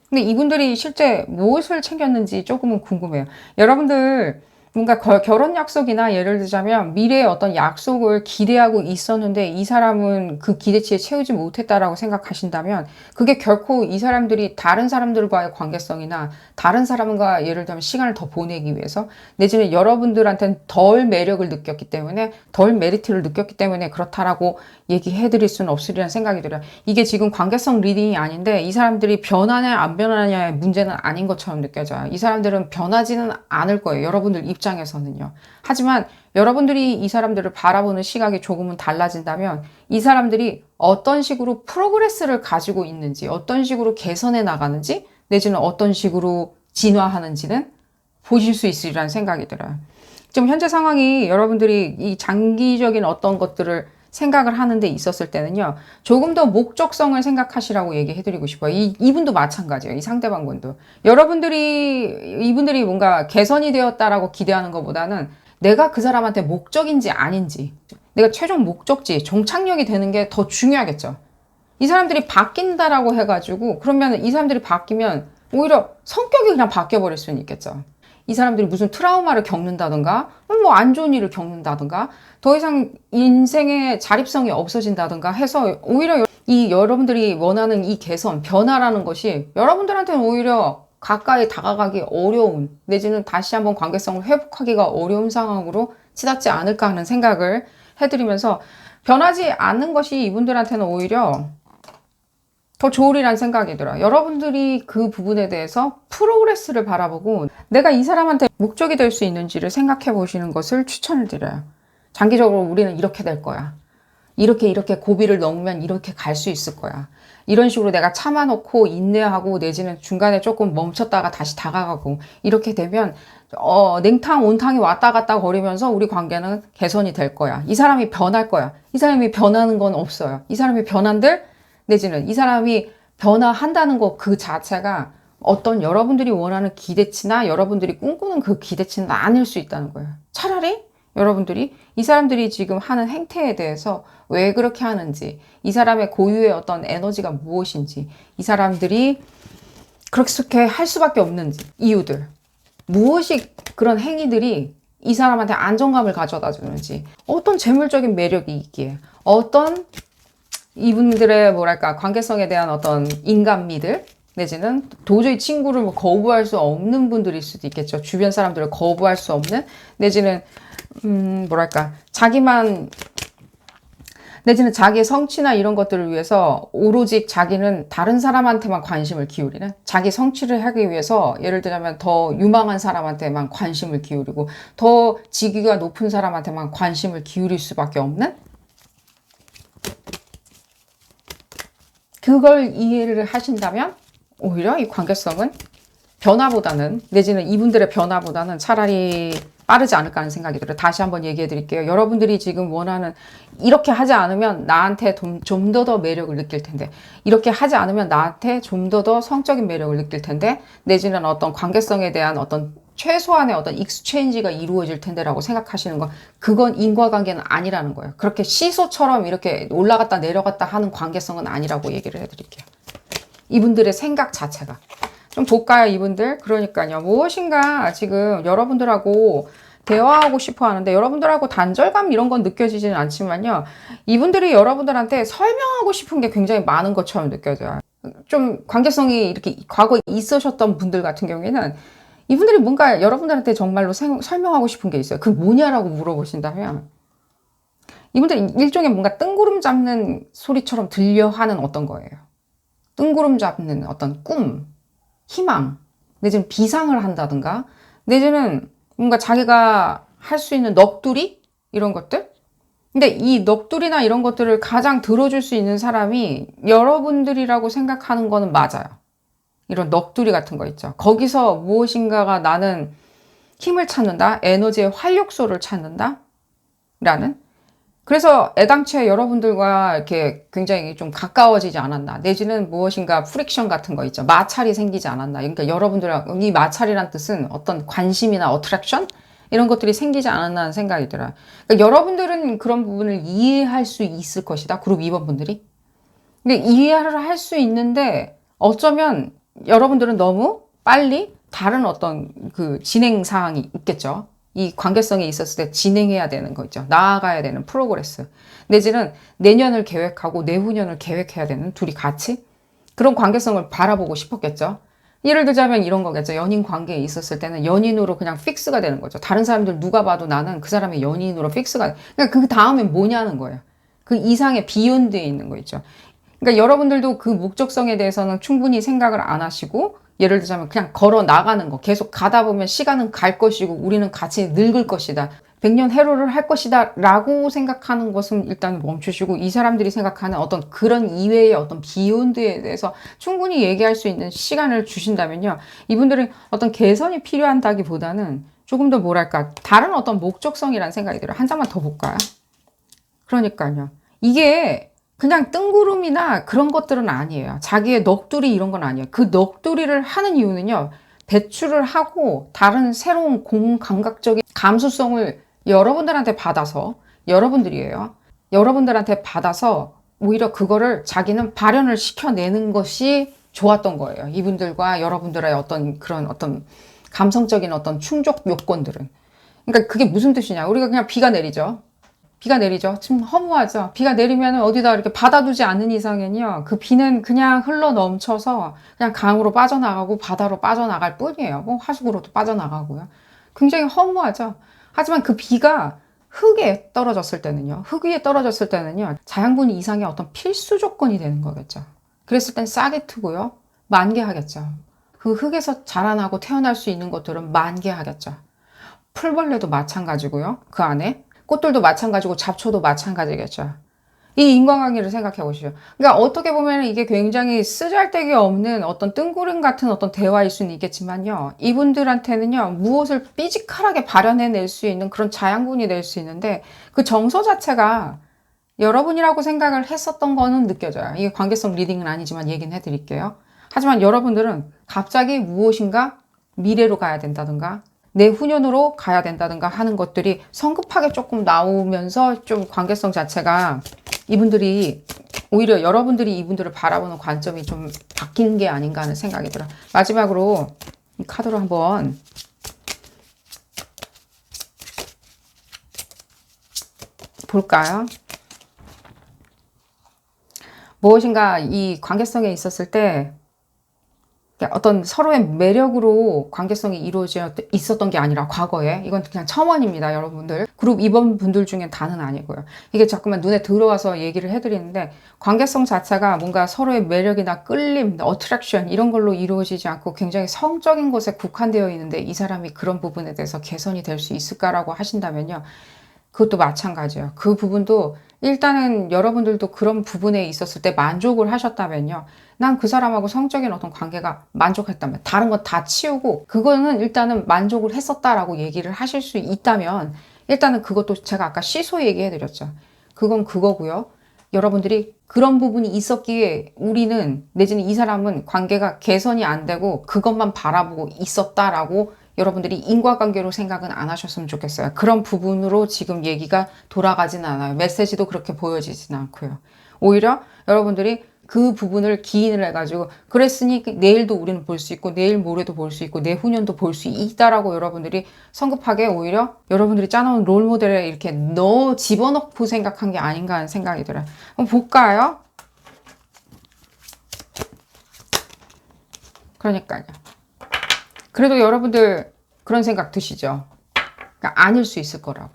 근데 이분들이 실제 무엇을 챙겼는지 조금은 궁금해요. 여러분들 뭔가 결혼 약속이나 예를 들자면 미래의 어떤 약속을 기대하고 있었는데 이 사람은 그 기대치에 채우지 못했다라고 생각하신다면 그게 결코 이 사람들이 다른 사람들과의 관계성이나 다른 사람과 예를 들면 시간을 더 보내기 위해서 내지는 여러분들한테는 덜 매력을 느꼈기 때문에 덜 메리트를 느꼈기 때문에 그렇다라고 얘기해 드릴 수는 없으리라는 생각이 들어요. 이게 지금 관계성 리딩이 아닌데 이 사람들이 변하냐 안 변하냐의 문제는 아닌 것처럼 느껴져요. 이 사람들은 변하지는 않을 거예요. 여러분들 입장에서는요. 하지만 여러분들이 이 사람들을 바라보는 시각이 조금은 달라진다면 이 사람들이 어떤 식으로 프로그레스를 가지고 있는지 어떤 식으로 개선해 나가는지 내지는 어떤 식으로 진화하는지는 보실 수 있으리라는 생각이 들어요. 지금 현재 상황이 여러분들이 이 장기적인 어떤 것들을 생각을 하는 데 있었을 때는요, 조금 더 목적성을 생각하시라고 얘기해드리고 싶어요. 이분도 마찬가지예요. 이 상대방분도. 이분들이 뭔가 개선이 되었다라고 기대하는 것보다는 내가 그 사람한테 목적인지 아닌지, 내가 최종 목적지, 종착역이 되는 게 더 중요하겠죠. 이 사람들이 바뀐다라고 해가지고, 그러면 이 사람들이 바뀌면 오히려 성격이 그냥 바뀌어버릴 수는 있겠죠. 이 사람들이 무슨 트라우마를 겪는다든가, 뭐 안 좋은 일을 겪는다든가, 더 이상 인생의 자립성이 없어진다든가 해서 오히려 여러분들이 원하는 이 개선, 변화라는 것이 여러분들한테는 오히려 가까이 다가가기 어려운, 내지는 다시 한번 관계성을 회복하기가 어려운 상황으로 치닫지 않을까 하는 생각을 해드리면서, 변하지 않는 것이 이분들한테는 오히려 더 좋으리란 생각이 들어요. 여러분들이 그 부분에 대해서 프로그레스를 바라보고 내가 이 사람한테 목적이 될 수 있는지를 생각해 보시는 것을 추천을 드려요. 장기적으로 우리는 이렇게 될 거야. 이렇게 고비를 넘으면 이렇게 갈 수 있을 거야. 이런 식으로 내가 참아놓고 인내하고 내지는 중간에 조금 멈췄다가 다시 다가가고 이렇게 되면 냉탕 온탕이 왔다 갔다 거리면서 우리 관계는 개선이 될 거야. 이 사람이 변할 거야. 이 사람이 변하는 건 없어요. 이 사람이 변한들 내지는 이 사람이 변화한다는 것 그 자체가 어떤 여러분들이 원하는 기대치나 여러분들이 꿈꾸는 그 기대치는 아닐 수 있다는 거예요. 차라리 여러분들이 이 사람들이 지금 하는 행태에 대해서 왜 그렇게 하는지, 이 사람의 고유의 어떤 에너지가 무엇인지, 이 사람들이 그렇게 할 수밖에 없는지, 이유들, 무엇이 그런 행위들이 이 사람한테 안정감을 가져다 주는지, 어떤 재물적인 매력이 있기에, 어떤 이분들의 뭐랄까 관계성에 대한 어떤 인간미들 내지는 도저히 친구를 거부할 수 없는 분들일 수도 있겠죠. 주변 사람들을 거부할 수 없는 내지는 뭐랄까 자기만 내지는 자기의 성취나 이런 것들을 위해서 오로지 자기는 다른 사람한테만 관심을 기울이는, 자기 성취를 하기 위해서 예를 들자면 더 유망한 사람한테만 관심을 기울이고 더 직위가 높은 사람한테만 관심을 기울일 수밖에 없는, 그걸 이해를 하신다면 오히려 이 관계성은 변화보다는 내지는 이분들의 변화보다는 차라리 빠르지 않을까 하는 생각이 들어요. 다시 한번 얘기해 드릴게요. 여러분들이 지금 원하는, 이렇게 하지 않으면 나한테 좀 더 매력을 느낄 텐데, 이렇게 하지 않으면 나한테 좀 더 성적인 매력을 느낄 텐데, 내지는 어떤 관계성에 대한 어떤 최소한의 어떤 익스체인지가 이루어질 텐데라고 생각하시는 건, 그건 인과관계는 아니라는 거예요. 그렇게 시소처럼 이렇게 올라갔다 내려갔다 하는 관계성은 아니라고 얘기를 해드릴게요. 이분들의 생각 자체가. 좀 볼까요, 이분들? 그러니까요. 무엇인가 지금 여러분들하고 대화하고 싶어 하는데 여러분들하고 단절감 이런 건 느껴지지는 않지만요. 이분들이 여러분들한테 설명하고 싶은 게 굉장히 많은 것처럼 느껴져요. 좀 관계성이 이렇게 과거에 있으셨던 분들 같은 경우에는 이분들이 뭔가 여러분들한테 정말로 설명하고 싶은 게 있어요. 그 뭐냐라고 물어보신다면 이분들 일종의 뭔가 뜬구름 잡는 소리처럼 들려 하는 어떤 거예요. 뜬구름 잡는 어떤 꿈, 희망, 내지는 비상을 한다든가, 내지는 뭔가 자기가 할 수 있는 넋두리? 이런 것들? 근데 이 넋두리나 이런 것들을 가장 들어줄 수 있는 사람이 여러분들이라고 생각하는 거는 맞아요. 이런 넋두리 같은 거 있죠. 거기서 무엇인가가 나는 힘을 찾는다, 에너지의 활력소를 찾는다, 라는. 그래서 애당초에 여러분들과 이렇게 굉장히 좀 가까워지지 않았나, 내지는 무엇인가 프릭션 같은 거 있죠. 마찰이 생기지 않았나. 그러니까 여러분들하고 이 마찰이란 뜻은 어떤 관심이나 어트랙션? 이런 것들이 생기지 않았나 하는 생각이 들어요. 그러니까 여러분들은 그런 부분을 이해할 수 있을 것이다. 그룹 2번 분들이. 근데 이해를 할 수 있는데 어쩌면 여러분들은 너무 빨리 다른 어떤 그 진행 사항이 있겠죠. 이 관계성에 있었을 때 진행해야 되는 거 있죠. 나아가야 되는 프로그레스. 내지는 내년을 계획하고 내후년을 계획해야 되는, 둘이 같이 그런 관계성을 바라보고 싶었겠죠. 예를 들자면 이런 거겠죠. 연인 관계에 있었을 때는 연인으로 그냥 픽스가 되는 거죠. 다른 사람들 누가 봐도 나는 그 사람의 연인으로 픽스가, 그러니까 그 다음엔 뭐냐는 거예요. 그 이상의 비욘드에 있는 거 있죠. 그러니까 여러분들도 그 목적성에 대해서는 충분히 생각을 안 하시고, 예를 들자면 그냥 걸어 나가는 거, 계속 가다 보면 시간은 갈 것이고 우리는 같이 늙을 것이다. 백년 해로를 할 것이다 라고 생각하는 것은 일단 멈추시고, 이 사람들이 생각하는 어떤 그런 이외의 어떤 비욘드에 대해서 충분히 얘기할 수 있는 시간을 주신다면요, 이분들은 어떤 개선이 필요한다기보다는 조금 더 뭐랄까 다른 어떤 목적성이라는 생각이 들어요. 한 장만 더 볼까요? 그러니까요, 이게 그냥 뜬구름이나 그런 것들은 아니에요. 자기의 넋두리 이런 건 아니에요. 그 넋두리를 하는 이유는요, 배출을 하고 다른 새로운 공감각적인 감수성을 여러분들한테 받아서, 여러분들이에요. 여러분들한테 받아서 오히려 그거를 자기는 발현을 시켜내는 것이 좋았던 거예요. 이분들과 여러분들의 어떤 그런 어떤 감성적인 어떤 충족 요건들은. 그러니까 그게 무슨 뜻이냐. 우리가 그냥 비가 내리죠. 비가 내리죠. 좀 허무하죠. 비가 내리면 어디다 이렇게 받아두지 않는 이상은요, 그 비는 그냥 흘러 넘쳐서 그냥 강으로 빠져나가고 바다로 빠져나갈 뿐이에요. 뭐 하수구로도 빠져나가고요. 굉장히 허무하죠. 하지만 그 비가 흙에 떨어졌을 때는요, 흙 위에 떨어졌을 때는요, 자양분 이상의 어떤 필수 조건이 되는 거겠죠. 그랬을 땐 싹이 트고요, 만개하겠죠. 그 흙에서 자라나고 태어날 수 있는 것들은 만개하겠죠. 풀벌레도 마찬가지고요. 그 안에 꽃들도 마찬가지고 잡초도 마찬가지겠죠. 이 인과관계를 생각해 보시죠. 그러니까 어떻게 보면 이게 굉장히 쓰잘데기 없는 어떤 뜬구름 같은 어떤 대화일 수는 있겠지만요, 이분들한테는요, 무엇을 삐직하게 발현해낼 수 있는 그런 자양분이 될 수 있는데, 그 정서 자체가 여러분이라고 생각을 했었던 거는 느껴져요. 이게 관계성 리딩은 아니지만 얘기는 해드릴게요. 하지만 여러분들은 갑자기 무엇인가 미래로 가야 된다든가 내후년으로 가야 된다든가 하는 것들이 성급하게 조금 나오면서 좀 관계성 자체가, 이분들이 오히려 여러분들이 이분들을 바라보는 관점이 좀 바뀐 게 아닌가 하는 생각이 들어요. 마지막으로 이 카드로 한번 볼까요? 무엇인가 이 관계성에 있었을 때 어떤 서로의 매력으로 관계성이 이루어져 있었던 게 아니라 과거에, 이건 그냥 첨언입니다. 여러분들 그룹 2번 분들 중엔 다는 아니고요. 이게 자꾸만 눈에 들어와서 얘기를 해드리는데, 관계성 자체가 뭔가 서로의 매력이나 끌림, 어트랙션 이런 걸로 이루어지지 않고 굉장히 성적인 것에 국한되어 있는데, 이 사람이 그런 부분에 대해서 개선이 될 수 있을까라고 하신다면요, 그것도 마찬가지예요. 그 부분도 일단은 여러분들도 그런 부분에 있었을 때 만족을 하셨다면요, 난 그 사람하고 성적인 어떤 관계가 만족했다면, 다른 건 다 치우고 그거는 일단은 만족을 했었다라고 얘기를 하실 수 있다면, 일단은 그것도 제가 아까 시소 얘기해 드렸죠. 그건 그거고요. 여러분들이 그런 부분이 있었기에 우리는, 내지는 이 사람은 관계가 개선이 안 되고 그것만 바라보고 있었다라고 여러분들이 인과관계로 생각은 안 하셨으면 좋겠어요. 그런 부분으로 지금 얘기가 돌아가진 않아요. 메시지도 그렇게 보여지진 않고요. 오히려 여러분들이 그 부분을 기인을 해가지고, 그랬으니 내일도 우리는 볼 수 있고 내일 모레도 볼 수 있고 내후년도 볼 수 있다라고 여러분들이 성급하게 오히려 여러분들이 짜놓은 롤모델에 이렇게 집어넣고 생각한 게 아닌가 하는 생각이 들어요. 한번 볼까요? 그러니까요. 그래도 여러분들 그런 생각 드시죠? 그러니까 아닐 수 있을 거라고.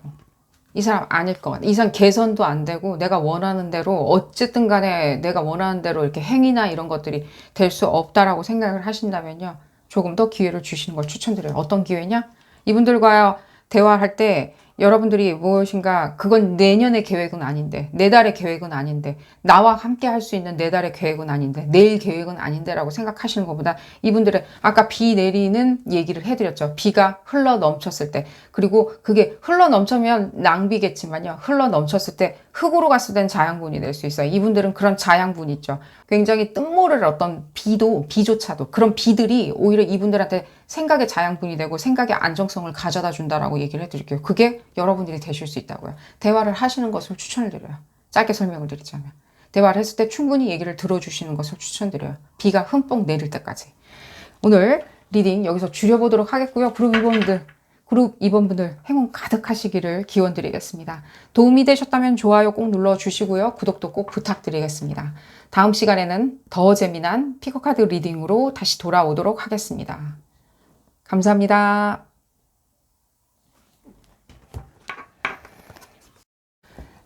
이 사람 아닐 것 같아. 이 사람 개선도 안 되고 내가 원하는 대로, 어쨌든 간에 내가 원하는 대로 이렇게 행위나 이런 것들이 될 수 없다라고 생각을 하신다면요, 조금 더 기회를 주시는 걸 추천드려요. 어떤 기회냐? 이분들과 대화할 때 여러분들이 무엇인가, 그건 내년의 계획은 아닌데, 내 달의 계획은 아닌데, 나와 함께 할 수 있는 내 달의 계획은 아닌데, 내일 계획은 아닌데 라고 생각하시는 것보다, 이분들은 아까 비 내리는 얘기를 해드렸죠. 비가 흘러 넘쳤을 때, 그리고 그게 흘러 넘치면 낭비겠지만요, 흘러 넘쳤을 때 흙으로 갔을 땐 자양분이 될 수 있어요. 이분들은 그런 자양분이 있죠. 굉장히 뜻모를 어떤 비조차도, 그런 비들이 오히려 이분들한테 생각의 자양분이 되고 생각의 안정성을 가져다 준다라고 얘기를 해드릴게요. 그게 여러분들이 되실 수 있다고요. 대화를 하시는 것을 추천을 드려요. 짧게 설명을 드리자면, 대화를 했을 때 충분히 얘기를 들어주시는 것을 추천드려요. 비가 흠뻑 내릴 때까지. 오늘 리딩 여기서 줄여보도록 하겠고요. 그룹 2번분들 행운 가득하시기를 기원드리겠습니다. 도움이 되셨다면 좋아요 꼭 눌러주시고요. 구독도 꼭 부탁드리겠습니다. 다음 시간에는 더 재미난 피거카드 리딩으로 다시 돌아오도록 하겠습니다. 감사합니다.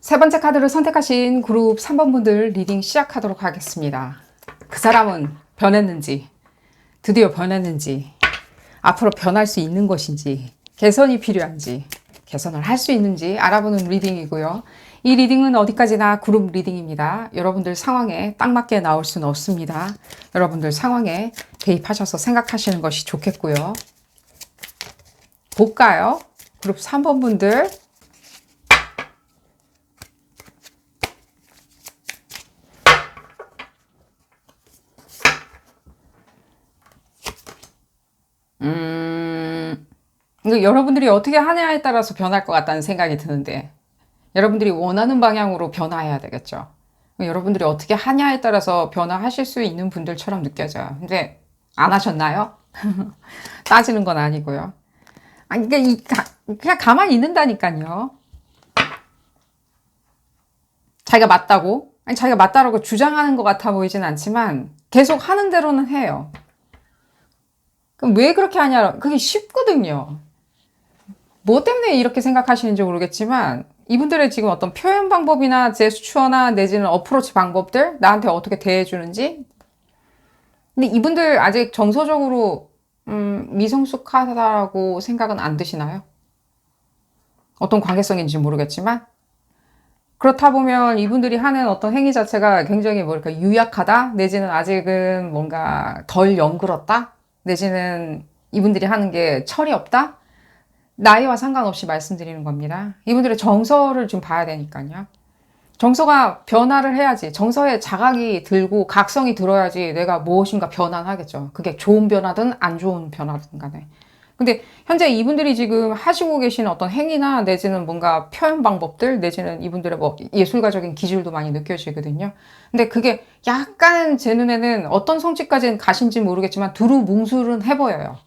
세 번째 카드를 선택하신 그룹 3번분들 리딩 시작하도록 하겠습니다. 그 사람은 변했는지, 드디어 변했는지, 앞으로 변할 수 있는 것인지, 개선이 필요한지, 개선을 할 수 있는지 알아보는 리딩이고요. 이 리딩은 어디까지나 그룹 리딩입니다. 여러분들 상황에 딱 맞게 나올 수는 없습니다. 여러분들 상황에 대입하셔서 생각하시는 것이 좋겠고요. 볼까요? 그룹 3번 분들. 이거 여러분들이 어떻게 하냐에 따라서 변할 것 같다는 생각이 드는데, 여러분들이 원하는 방향으로 변화해야 되겠죠. 여러분들이 어떻게 하냐에 따라서 변화하실 수 있는 분들처럼 느껴져요. 근데 안 하셨나요? 따지는 건 아니고요. 아니, 그냥 가만히 있는다니까요. 자기가 맞다고? 아니, 자기가 맞다라고 주장하는 것 같아 보이진 않지만 계속 하는 대로는 해요. 그럼 왜 그렇게 하냐? 그게 쉽거든요. 뭐 때문에 이렇게 생각하시는지 모르겠지만 이분들의 지금 어떤 표현 방법이나 제스처나 내지는 어프로치 방법들, 나한테 어떻게 대해주는지. 근데 이분들 아직 정서적으로 미성숙하다고 생각은 안 드시나요? 어떤 관계성인지 모르겠지만 그렇다 보면 이분들이 하는 어떤 행위 자체가 굉장히 뭐랄까 유약하다, 내지는 아직은 뭔가 덜 연그렀다, 내지는 이분들이 하는 게 철이 없다. 나이와 상관없이 말씀드리는 겁니다. 이분들의 정서를 좀 봐야 되니까요. 정서가 변화를 해야지, 정서에 자각이 들고 각성이 들어야지 내가 무엇인가 변화는 하겠죠. 그게 좋은 변화든 안 좋은 변화든 간에. 근데 현재 이분들이 지금 하시고 계신 어떤 행위나 내지는 뭔가 표현 방법들, 내지는 이분들의 뭐 예술가적인 기질도 많이 느껴지거든요. 근데 그게 약간 제 눈에는 어떤 성취까지는 가신지 모르겠지만 두루뭉술은 해보여요.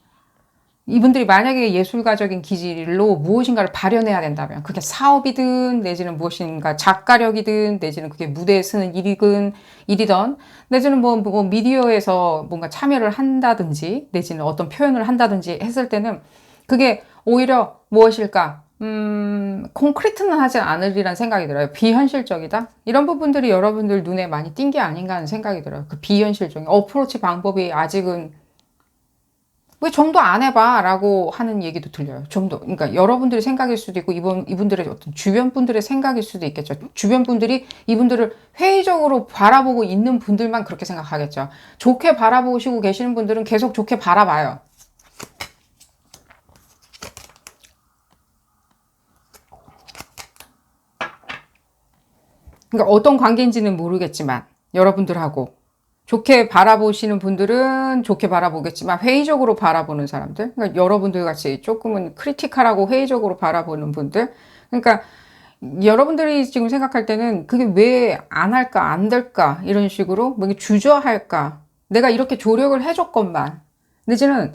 이분들이 만약에 예술가적인 기질로 무엇인가를 발현해야 된다면, 그게 사업이든 내지는 무엇인가 작가력이든 내지는 그게 무대에 쓰는 일이든 내지는 뭐 미디어에서 뭔가 참여를 한다든지 내지는 어떤 표현을 한다든지 했을 때는 그게 오히려 무엇일까? 콘크리트는 하지 않으리란 생각이 들어요. 비현실적이다? 이런 부분들이 여러분들 눈에 많이 띈 게 아닌가 하는 생각이 들어요. 그 비현실적인 어프로치 방법이 아직은 왜 좀도 안 해봐? 라고 하는 얘기도 들려요. 좀도. 그러니까 여러분들의 생각일 수도 있고, 이분들의 어떤 주변 분들의 생각일 수도 있겠죠. 주변 분들이 이분들을 회의적으로 바라보고 있는 분들만 그렇게 생각하겠죠. 좋게 바라보시고 계시는 분들은 계속 좋게 바라봐요. 그러니까 어떤 관계인지는 모르겠지만, 여러분들하고. 좋게 바라보시는 분들은 좋게 바라보겠지만 회의적으로 바라보는 사람들, 그러니까 여러분들 같이 조금은 크리티컬하고 회의적으로 바라보는 분들, 그러니까 여러분들이 지금 생각할 때는 그게 왜 안 할까, 안 될까, 이런 식으로 뭐 주저할까, 내가 이렇게 조력을 해줬건만, 내지는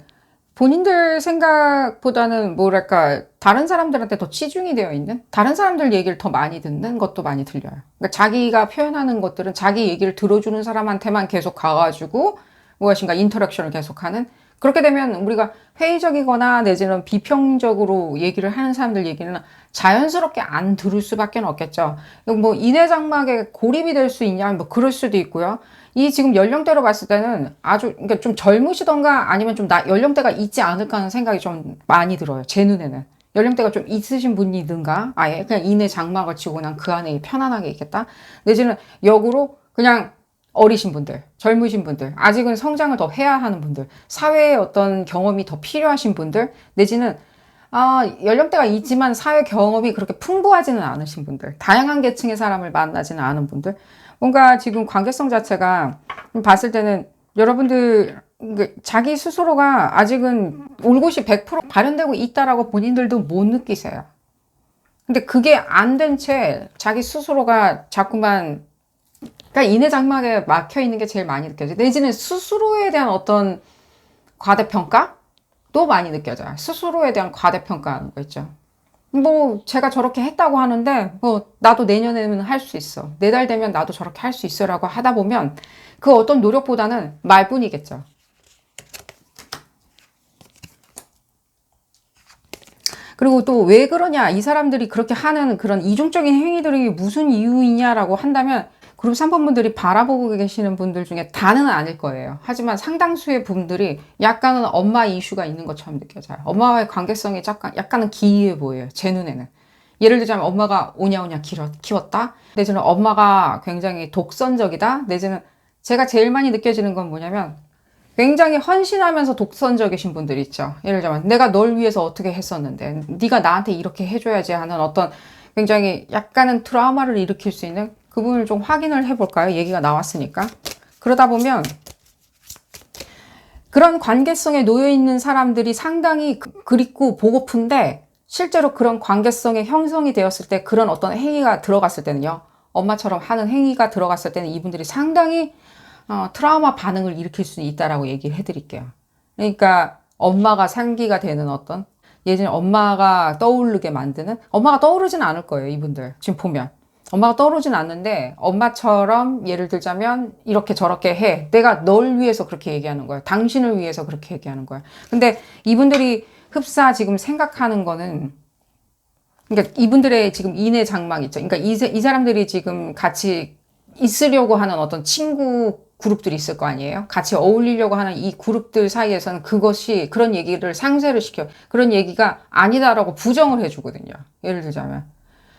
본인들 생각보다는 뭐랄까 다른 사람들한테 더 치중이 되어 있는, 다른 사람들 얘기를 더 많이 듣는 것도 많이 들려요. 그러니까 자기가 표현하는 것들은 자기 얘기를 들어주는 사람한테만 계속 가가지고 무엇인가 인터랙션을 계속하는, 그렇게 되면 우리가 회의적이거나 내지는 비평적으로 얘기를 하는 사람들 얘기는 자연스럽게 안 들을 수밖에 없겠죠. 뭐 인해장막에 고립이 될 수 있냐, 뭐 그럴 수도 있고요. 이 지금 연령대로 봤을 때는 아주, 그러니까 좀 젊으시던가 아니면 좀 연령대가 있지 않을까 하는 생각이 좀 많이 들어요. 제 눈에는. 연령대가 좀 있으신 분이든가 아예 그냥 인해 장막을 치고 그냥 그 안에 편안하게 있겠다. 내지는 역으로 그냥 어리신 분들, 젊으신 분들, 아직은 성장을 더 해야 하는 분들, 사회의 어떤 경험이 더 필요하신 분들, 내지는 연령대가 있지만 사회 경험이 그렇게 풍부하지는 않으신 분들, 다양한 계층의 사람을 만나지는 않은 분들, 뭔가 지금 관계성 자체가 봤을 때는 여러분들 자기 스스로가 아직은 올곧이 100% 발현되고 있다라고 본인들도 못 느끼세요. 근데 그게 안 된 채 자기 스스로가 자꾸만, 그러니까 인해 장막에 막혀 있는 게 제일 많이 느껴져요. 내지는 스스로에 대한 어떤 과대평가도 많이 느껴져요. 스스로에 대한 과대평가하는 거 있죠. 뭐 제가 저렇게 했다고 하는데 뭐 나도 내년에는 할 수 있어, 4달 되면 나도 저렇게 할 수 있어 라고 하다 보면 그 어떤 노력보다는 말뿐이겠죠. 그리고 또 왜 그러냐, 이 사람들이 그렇게 하는 그런 이중적인 행위들이 무슨 이유이냐라고 한다면 그룹 3번 분들이 바라보고 계시는 분들 중에 다는 아닐 거예요. 하지만 상당수의 분들이 약간은 엄마 이슈가 있는 것처럼 느껴져요. 엄마와의 관계성이 약간은 기이해 보여요. 제 눈에는. 예를 들자면 엄마가 오냐오냐 키웠다? 내지는 엄마가 굉장히 독선적이다? 내지는 제가 제일 많이 느껴지는 건 뭐냐면 굉장히 헌신하면서 독선적이신 분들 있죠. 예를 들자면 내가 널 위해서 어떻게 했었는데 네가 나한테 이렇게 해줘야지 하는 어떤 굉장히 약간은 트라우마를 일으킬 수 있는 그 부분을 좀 확인을 해볼까요? 얘기가 나왔으니까. 그러다 보면 그런 관계성에 놓여 있는 사람들이 상당히 그립고 보고픈데 실제로 그런 관계성의 형성이 되었을 때 그런 어떤 행위가 들어갔을 때는요. 엄마처럼 하는 행위가 들어갔을 때는 이분들이 상당히 트라우마 반응을 일으킬 수 있다라고 얘기를 해드릴게요. 그러니까 엄마가 상기가 되는 어떤 예전에 엄마가 떠오르게 만드는 엄마가 떠오르진 않을 거예요. 이분들 지금 보면 엄마가 떠오르진 않는데 엄마처럼 예를 들자면 이렇게 저렇게 해. 내가 널 위해서 그렇게 얘기하는 거야. 당신을 위해서 그렇게 얘기하는 거야. 근데 이분들이 흡사 지금 생각하는 거는 그러니까 이분들의 지금 인의 장막 있죠. 그러니까 이 사람들이 지금 같이 있으려고 하는 어떤 친구 그룹들이 있을 거 아니에요? 같이 어울리려고 하는 이 그룹들 사이에서는 그것이 그런 얘기를 상쇄를 시켜. 그런 얘기가 아니다라고 부정을 해주거든요. 예를 들자면.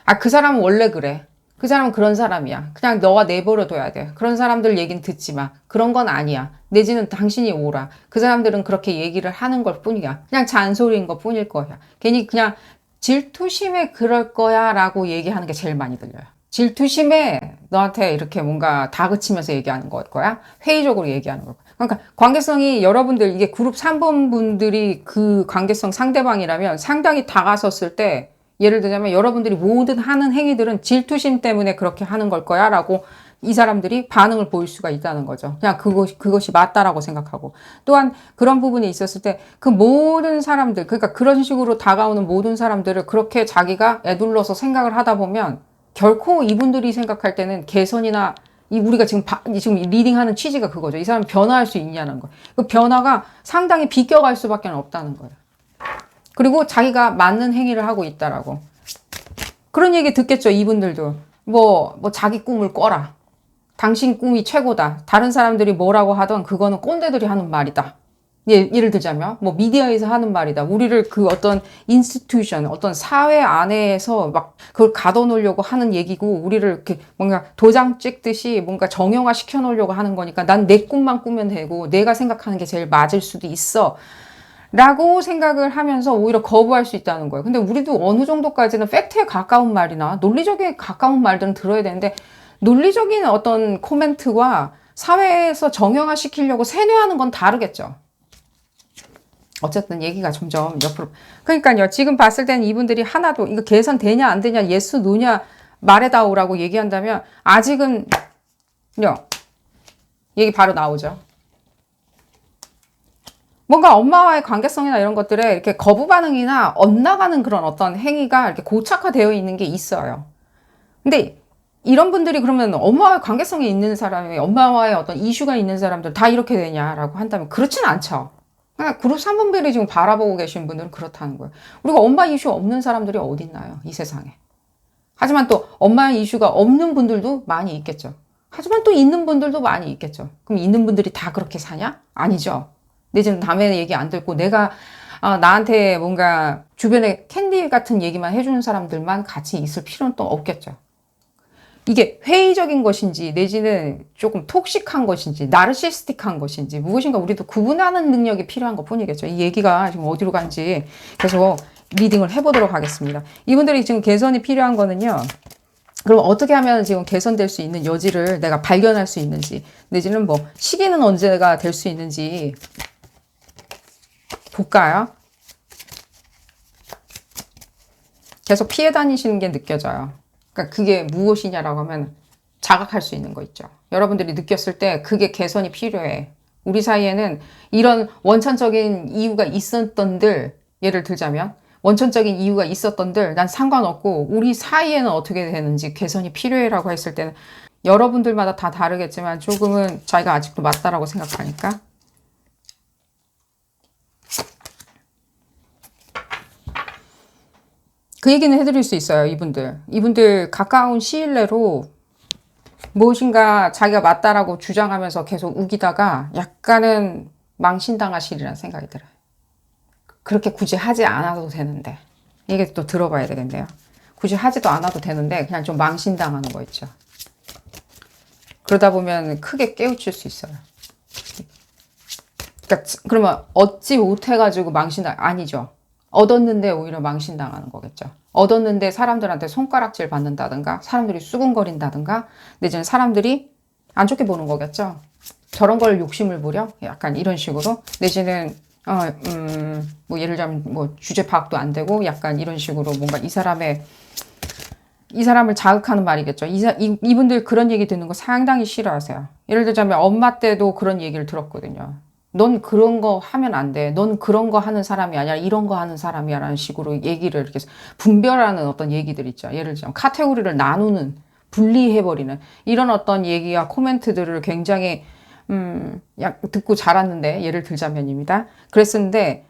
아, 그 사람은 원래 그래. 그 사람은 그런 사람이야. 그냥 너가 내버려 둬야 돼. 그런 사람들 얘기는 듣지 마. 그런 건 아니야. 내지는 당신이 오라. 그 사람들은 그렇게 얘기를 하는 걸 뿐이야. 그냥 잔소리인 것 뿐일 거야. 괜히 그냥 질투심에 그럴 거야 라고 얘기하는 게 제일 많이 들려요. 질투심에 너한테 이렇게 뭔가 다그치면서 얘기하는 걸 거야? 회의적으로 얘기하는 걸 거야? 그러니까 관계성이 여러분들 이게 그룹 3번 분들이 그 관계성 상대방이라면 상당히 다가섰을 때 예를 들자면 여러분들이 모든 하는 행위들은 질투심 때문에 그렇게 하는 걸 거야 라고 이 사람들이 반응을 보일 수가 있다는 거죠. 그냥 그것이 맞다라고 생각하고. 또한 그런 부분이 있었을 때 그 모든 사람들, 그러니까 그런 식으로 다가오는 모든 사람들을 그렇게 자기가 에둘러서 생각을 하다 보면 결코 이분들이 생각할 때는 개선이나 우리가 지금 리딩하는 취지가 그거죠. 이 사람 변화할 수 있냐는 거. 그 변화가 상당히 비껴갈 수밖에 없다는 거예요. 그리고 자기가 맞는 행위를 하고 있다라고. 그런 얘기 듣겠죠, 이분들도. 뭐 자기 꿈을 꿔라. 당신 꿈이 최고다. 다른 사람들이 뭐라고 하던 그거는 꼰대들이 하는 말이다. 예를 들자면, 뭐 미디어에서 하는 말이다. 우리를 그 어떤 인스티튜션, 어떤 사회 안에서 막 그걸 가둬놓으려고 하는 얘기고, 우리를 이렇게 뭔가 도장 찍듯이 뭔가 정형화 시켜놓으려고 하는 거니까 난 내 꿈만 꾸면 되고, 내가 생각하는 게 제일 맞을 수도 있어. 라고 생각을 하면서 오히려 거부할 수 있다는 거예요. 근데 우리도 어느 정도까지는 팩트에 가까운 말이나 논리적에 가까운 말들은 들어야 되는데 논리적인 어떤 코멘트와 사회에서 정형화 시키려고 세뇌하는 건 다르겠죠. 어쨌든 얘기가 점점 옆으로. 그러니까요. 지금 봤을 때는 이분들이 하나도 이거 개선되냐 안 되냐 예스 노냐 말해다오라고 얘기한다면 아직은요. 얘기 바로 나오죠. 뭔가 엄마와의 관계성이나 이런 것들에 이렇게 거부 반응이나 엇나가는 그런 어떤 행위가 이렇게 고착화되어 있는 게 있어요. 근데 이런 분들이 그러면 엄마와의 관계성이 있는 사람이 엄마와의 어떤 이슈가 있는 사람들 다 이렇게 되냐라고 한다면 그렇진 않죠. 그냥 그룹 3분들이 지금 바라보고 계신 분들은 그렇다는 거예요. 우리가 엄마 이슈 없는 사람들이 어디 있나요? 이 세상에. 하지만 또 엄마 이슈가 없는 분들도 많이 있겠죠. 하지만 또 있는 분들도 많이 있겠죠. 그럼 있는 분들이 다 그렇게 사냐? 아니죠. 내지는 남의 얘기 안 듣고 내가 나한테 뭔가 주변에 캔디 같은 얘기만 해주는 사람들만 같이 있을 필요는 또 없겠죠. 이게 회의적인 것인지 내지는 조금 톡식한 것인지 나르시스틱한 것인지 무엇인가 우리도 구분하는 능력이 필요한 것 뿐이겠죠. 이 얘기가 지금 어디로 간지 계속 리딩을 해보도록 하겠습니다. 이분들이 지금 개선이 필요한 거는요. 그럼 어떻게 하면 지금 개선될 수 있는 여지를 내가 발견할 수 있는지 내지는 뭐 시기는 언제가 될 수 있는지 볼까요? 계속 피해 다니시는 게 느껴져요. 그러니까 그게 무엇이냐라고 하면 자각할 수 있는 거 있죠. 여러분들이 느꼈을 때 그게 개선이 필요해. 우리 사이에는 이런 원천적인 이유가 있었던들, 예를 들자면 원천적인 이유가 있었던들 난 상관없고 우리 사이에는 어떻게 되는지 개선이 필요해라고 했을 때는 여러분들마다 다 다르겠지만 조금은 자기가 아직도 맞다라고 생각하니까 그 얘기는 해드릴 수 있어요. 이분들 가까운 시일 내로 무엇인가 자기가 맞다라고 주장하면서 계속 우기다가 약간은 망신당하시리라는 생각이 들어요. 그렇게 굳이 하지 않아도 되는데, 이게 또 들어봐야 되겠네요. 굳이 하지도 않아도 되는데 그냥 좀 망신당하는 거 있죠. 그러다 보면 크게 깨우칠 수 있어요. 그러니까 그러면 얻지 못해가지고 아니죠. 얻었는데 오히려 망신당하는 거겠죠. 얻었는데 사람들한테 손가락질 받는다든가, 사람들이 수군거린다든가, 내지는 사람들이 안 좋게 보는 거겠죠. 저런 걸 욕심을 부려? 약간 이런 식으로. 내지는 뭐 예를 들자면 뭐 주제 파악도 안 되고 약간 이런 식으로 뭔가 이 사람을 자극하는 말이겠죠. 이분들 그런 얘기 듣는 거 상당히 싫어하세요. 예를 들자면 엄마 때도 그런 얘기를 들었거든요. 넌 그런 거 하면 안 돼. 넌 그런 거 하는 사람이 아니라 이런 거 하는 사람이야. 라는 식으로 얘기를 이렇게 분별하는 어떤 얘기들 있죠. 예를 들자면 카테고리를 나누는, 분리해버리는 이런 어떤 얘기와 코멘트들을 굉장히 듣고 자랐는데, 예를 들자면입니다. 그랬었는데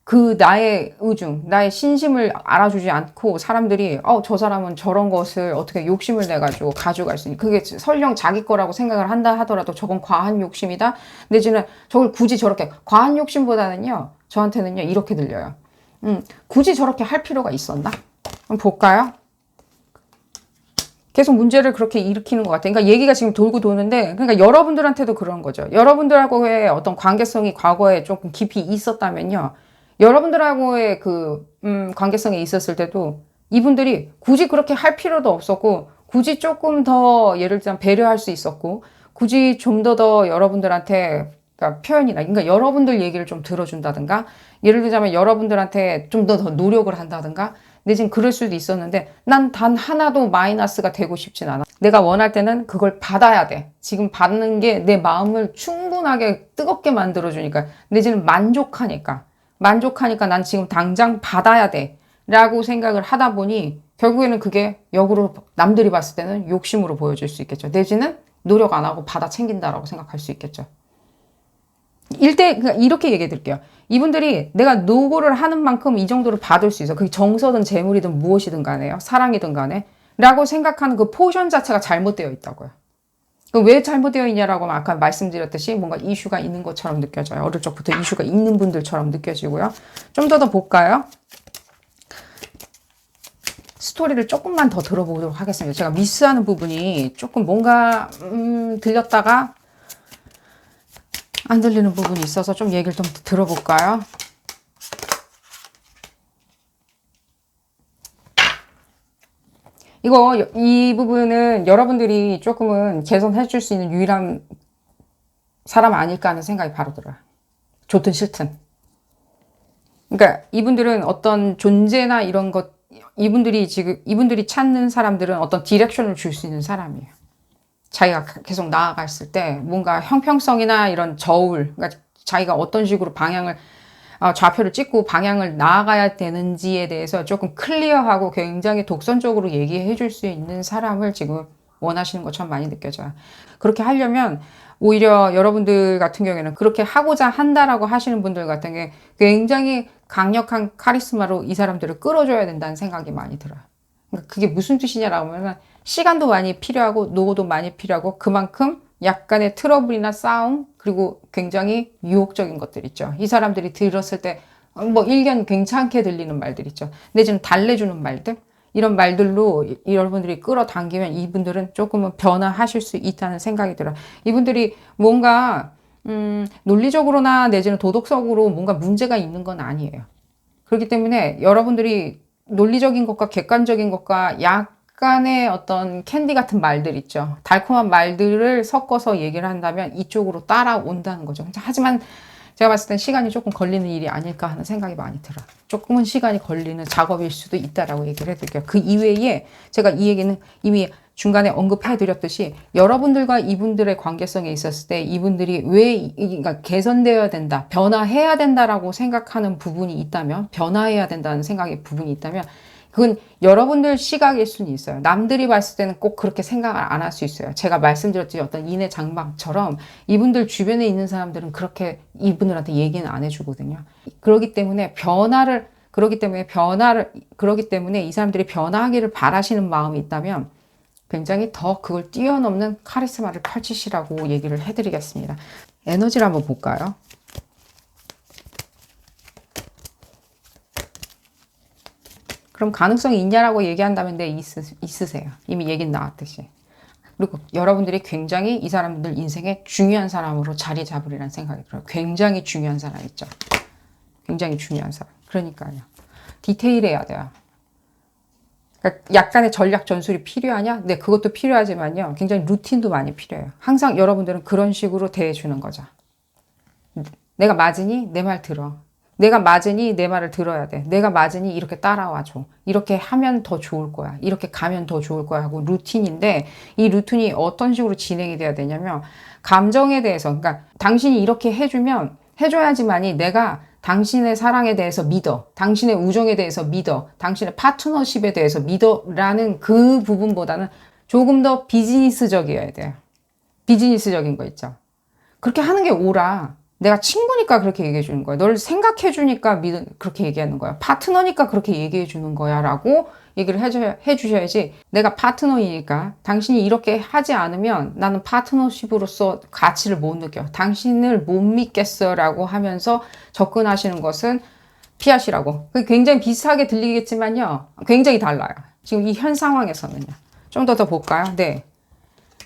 그 나의 의중, 나의 신심을 알아주지 않고 사람들이 저 사람은 저런 것을 어떻게 욕심을 내가지고 가져갈 수 있니? 그게 설령 자기 거라고 생각을 한다 하더라도 저건 과한 욕심이다. 내지는 저걸 굳이 저렇게 과한 욕심보다는요, 저한테는요 이렇게 들려요. 굳이 저렇게 할 필요가 있었나? 한번 볼까요? 계속 문제를 그렇게 일으키는 것 같아요. 그러니까 얘기가 지금 돌고 도는데, 그러니까 여러분들한테도 그런 거죠. 여러분들하고의 어떤 관계성이 과거에 조금 깊이 있었다면요, 여러분들하고의 관계성이 있었을 때도 이분들이 굳이 그렇게 할 필요도 없었고, 굳이 조금 더 예를 들면 배려할 수 있었고, 굳이 좀 더 여러분들한테, 그러니까 표현이나, 그러니까 여러분들 얘기를 좀 들어준다든가, 예를 들자면 여러분들한테 좀 더 노력을 한다든가, 내지는 그럴 수도 있었는데, 난 단 하나도 마이너스가 되고 싶진 않아. 내가 원할 때는 그걸 받아야 돼. 지금 받는 게 내 마음을 충분하게 뜨겁게 만들어주니까, 내지는 만족하니까 난 지금 당장 받아야 돼 라고 생각을 하다 보니 결국에는 그게 역으로 남들이 봤을 때는 욕심으로 보여질 수 있겠죠. 내지는 노력 안 하고 받아 챙긴다라고 생각할 수 있겠죠. 그러니까 이렇게 얘기해 드릴게요. 이분들이 내가 노고를 하는 만큼 이 정도를 받을 수 있어. 그게 정서든 재물이든 무엇이든 간에요. 사랑이든 간에. 라고 생각하는 그 포션 자체가 잘못되어 있다고요. 왜 잘못되어 있냐라고 아까 말씀드렸듯이 뭔가 이슈가 있는 것처럼 느껴져요. 어릴 적부터 이슈가 있는 분들처럼 느껴지고요. 좀 더 볼까요? 스토리를 조금만 더 들어보도록 하겠습니다. 제가 미스하는 부분이 조금 뭔가 들렸다가 안 들리는 부분이 있어서 좀 얘기를 좀 들어볼까요? 이 부분은 여러분들이 조금은 개선해 줄 수 있는 유일한 사람 아닐까 하는 생각이 바로 들어요. 좋든 싫든. 그러니까 이분들은 어떤 존재나 이런 것, 이분들이 찾는 사람들은 어떤 디렉션을 줄 수 있는 사람이에요. 자기가 계속 나아갔을 때 뭔가 형평성이나 이런 저울, 그러니까 자기가 어떤 식으로 좌표를 찍고 방향을 나아가야 되는지에 대해서 조금 클리어하고 굉장히 독선적으로 얘기해 줄 수 있는 사람을 지금 원하시는 것처럼 많이 느껴져요. 그렇게 하려면 오히려 여러분들 같은 경우에는 그렇게 하고자 한다라고 하시는 분들 같은 게 굉장히 강력한 카리스마로 이 사람들을 끌어줘야 된다는 생각이 많이 들어요. 그러니까 그게 무슨 뜻이냐라고 하면 시간도 많이 필요하고 노고도 많이 필요하고 그만큼 약간의 트러블이나 싸움, 그리고 굉장히 유혹적인 것들 있죠. 이 사람들이 들었을 때 뭐 일견 괜찮게 들리는 말들 있죠. 내지는 달래주는 말들, 이런 말들로 여러분들이 끌어당기면 이분들은 조금은 변화하실 수 있다는 생각이 들어요. 이분들이 뭔가 논리적으로나 내지는 도덕적으로 뭔가 문제가 있는 건 아니에요. 그렇기 때문에 여러분들이 논리적인 것과 객관적인 것과 약간의 어떤 캔디 같은 말들 있죠. 달콤한 말들을 섞어서 얘기를 한다면 이쪽으로 따라온다는 거죠. 하지만 제가 봤을 땐 시간이 조금 걸리는 일이 아닐까 하는 생각이 많이 들어요. 조금은 시간이 걸리는 작업일 수도 있다라고 얘기를 해드릴게요. 그 이외에 제가 이 얘기는 이미 중간에 언급해드렸듯이 여러분들과 이분들의 관계성에 있었을 때 이분들이 그러니까 개선되어야 된다, 변화해야 된다라고 생각하는 부분이 있다면, 변화해야 된다는 생각의 부분이 있다면 그건 여러분들 시각일 수는 있어요. 남들이 봤을 때는 꼭 그렇게 생각을 안 할 수 있어요. 제가 말씀드렸듯이 어떤 인해 장막처럼 이분들 주변에 있는 사람들은 그렇게 이분들한테 얘기는 안 해주거든요. 그렇기 때문에 이 사람들이 변화하기를 바라시는 마음이 있다면 굉장히 더 그걸 뛰어넘는 카리스마를 펼치시라고 얘기를 해드리겠습니다. 에너지를 한번 볼까요? 그럼 가능성이 있냐라고 얘기한다면 네, 있으세요. 이미 얘기는 나왔듯이. 그리고 여러분들이 굉장히 이 사람들 인생의 중요한 사람으로 자리 잡으리라는 생각이 들어요. 굉장히 중요한 사람 있죠. 굉장히 중요한 사람. 그러니까요. 디테일해야 돼요. 그러니까 약간의 전략 전술이 필요하냐? 네, 그것도 필요하지만요. 굉장히 루틴도 많이 필요해요. 항상 여러분들은 그런 식으로 대해주는 거죠. 내가 맞으니 내 말 들어. 내가 맞으니 내 말을 들어야 돼. 내가 맞으니 이렇게 따라와줘. 이렇게 하면 더 좋을 거야. 이렇게 가면 더 좋을 거야 하고 루틴인데 이 루틴이 어떤 식으로 진행이 돼야 되냐면 감정에 대해서 그러니까 당신이 이렇게 해주면 해줘야지만이 내가 당신의 사랑에 대해서 믿어. 당신의 우정에 대해서 믿어. 당신의 파트너십에 대해서 믿어. 라는 그 부분보다는 조금 더 비즈니스적이어야 돼요. 비즈니스적인 거 있죠. 그렇게 하는 게 옳아. 내가 친구니까 그렇게 얘기해 주는 거야. 널 생각해 주니까 그렇게 얘기하는 거야. 파트너니까 그렇게 얘기해 주는 거야. 라고 얘기를 해 주셔야지. 내가 파트너이니까 당신이 이렇게 하지 않으면 나는 파트너십으로서 가치를 못 느껴. 당신을 못 믿겠어. 라고 하면서 접근하시는 것은 피하시라고. 굉장히 비슷하게 들리겠지만요. 굉장히 달라요. 지금 이 현 상황에서는요. 좀 더 볼까요? 네.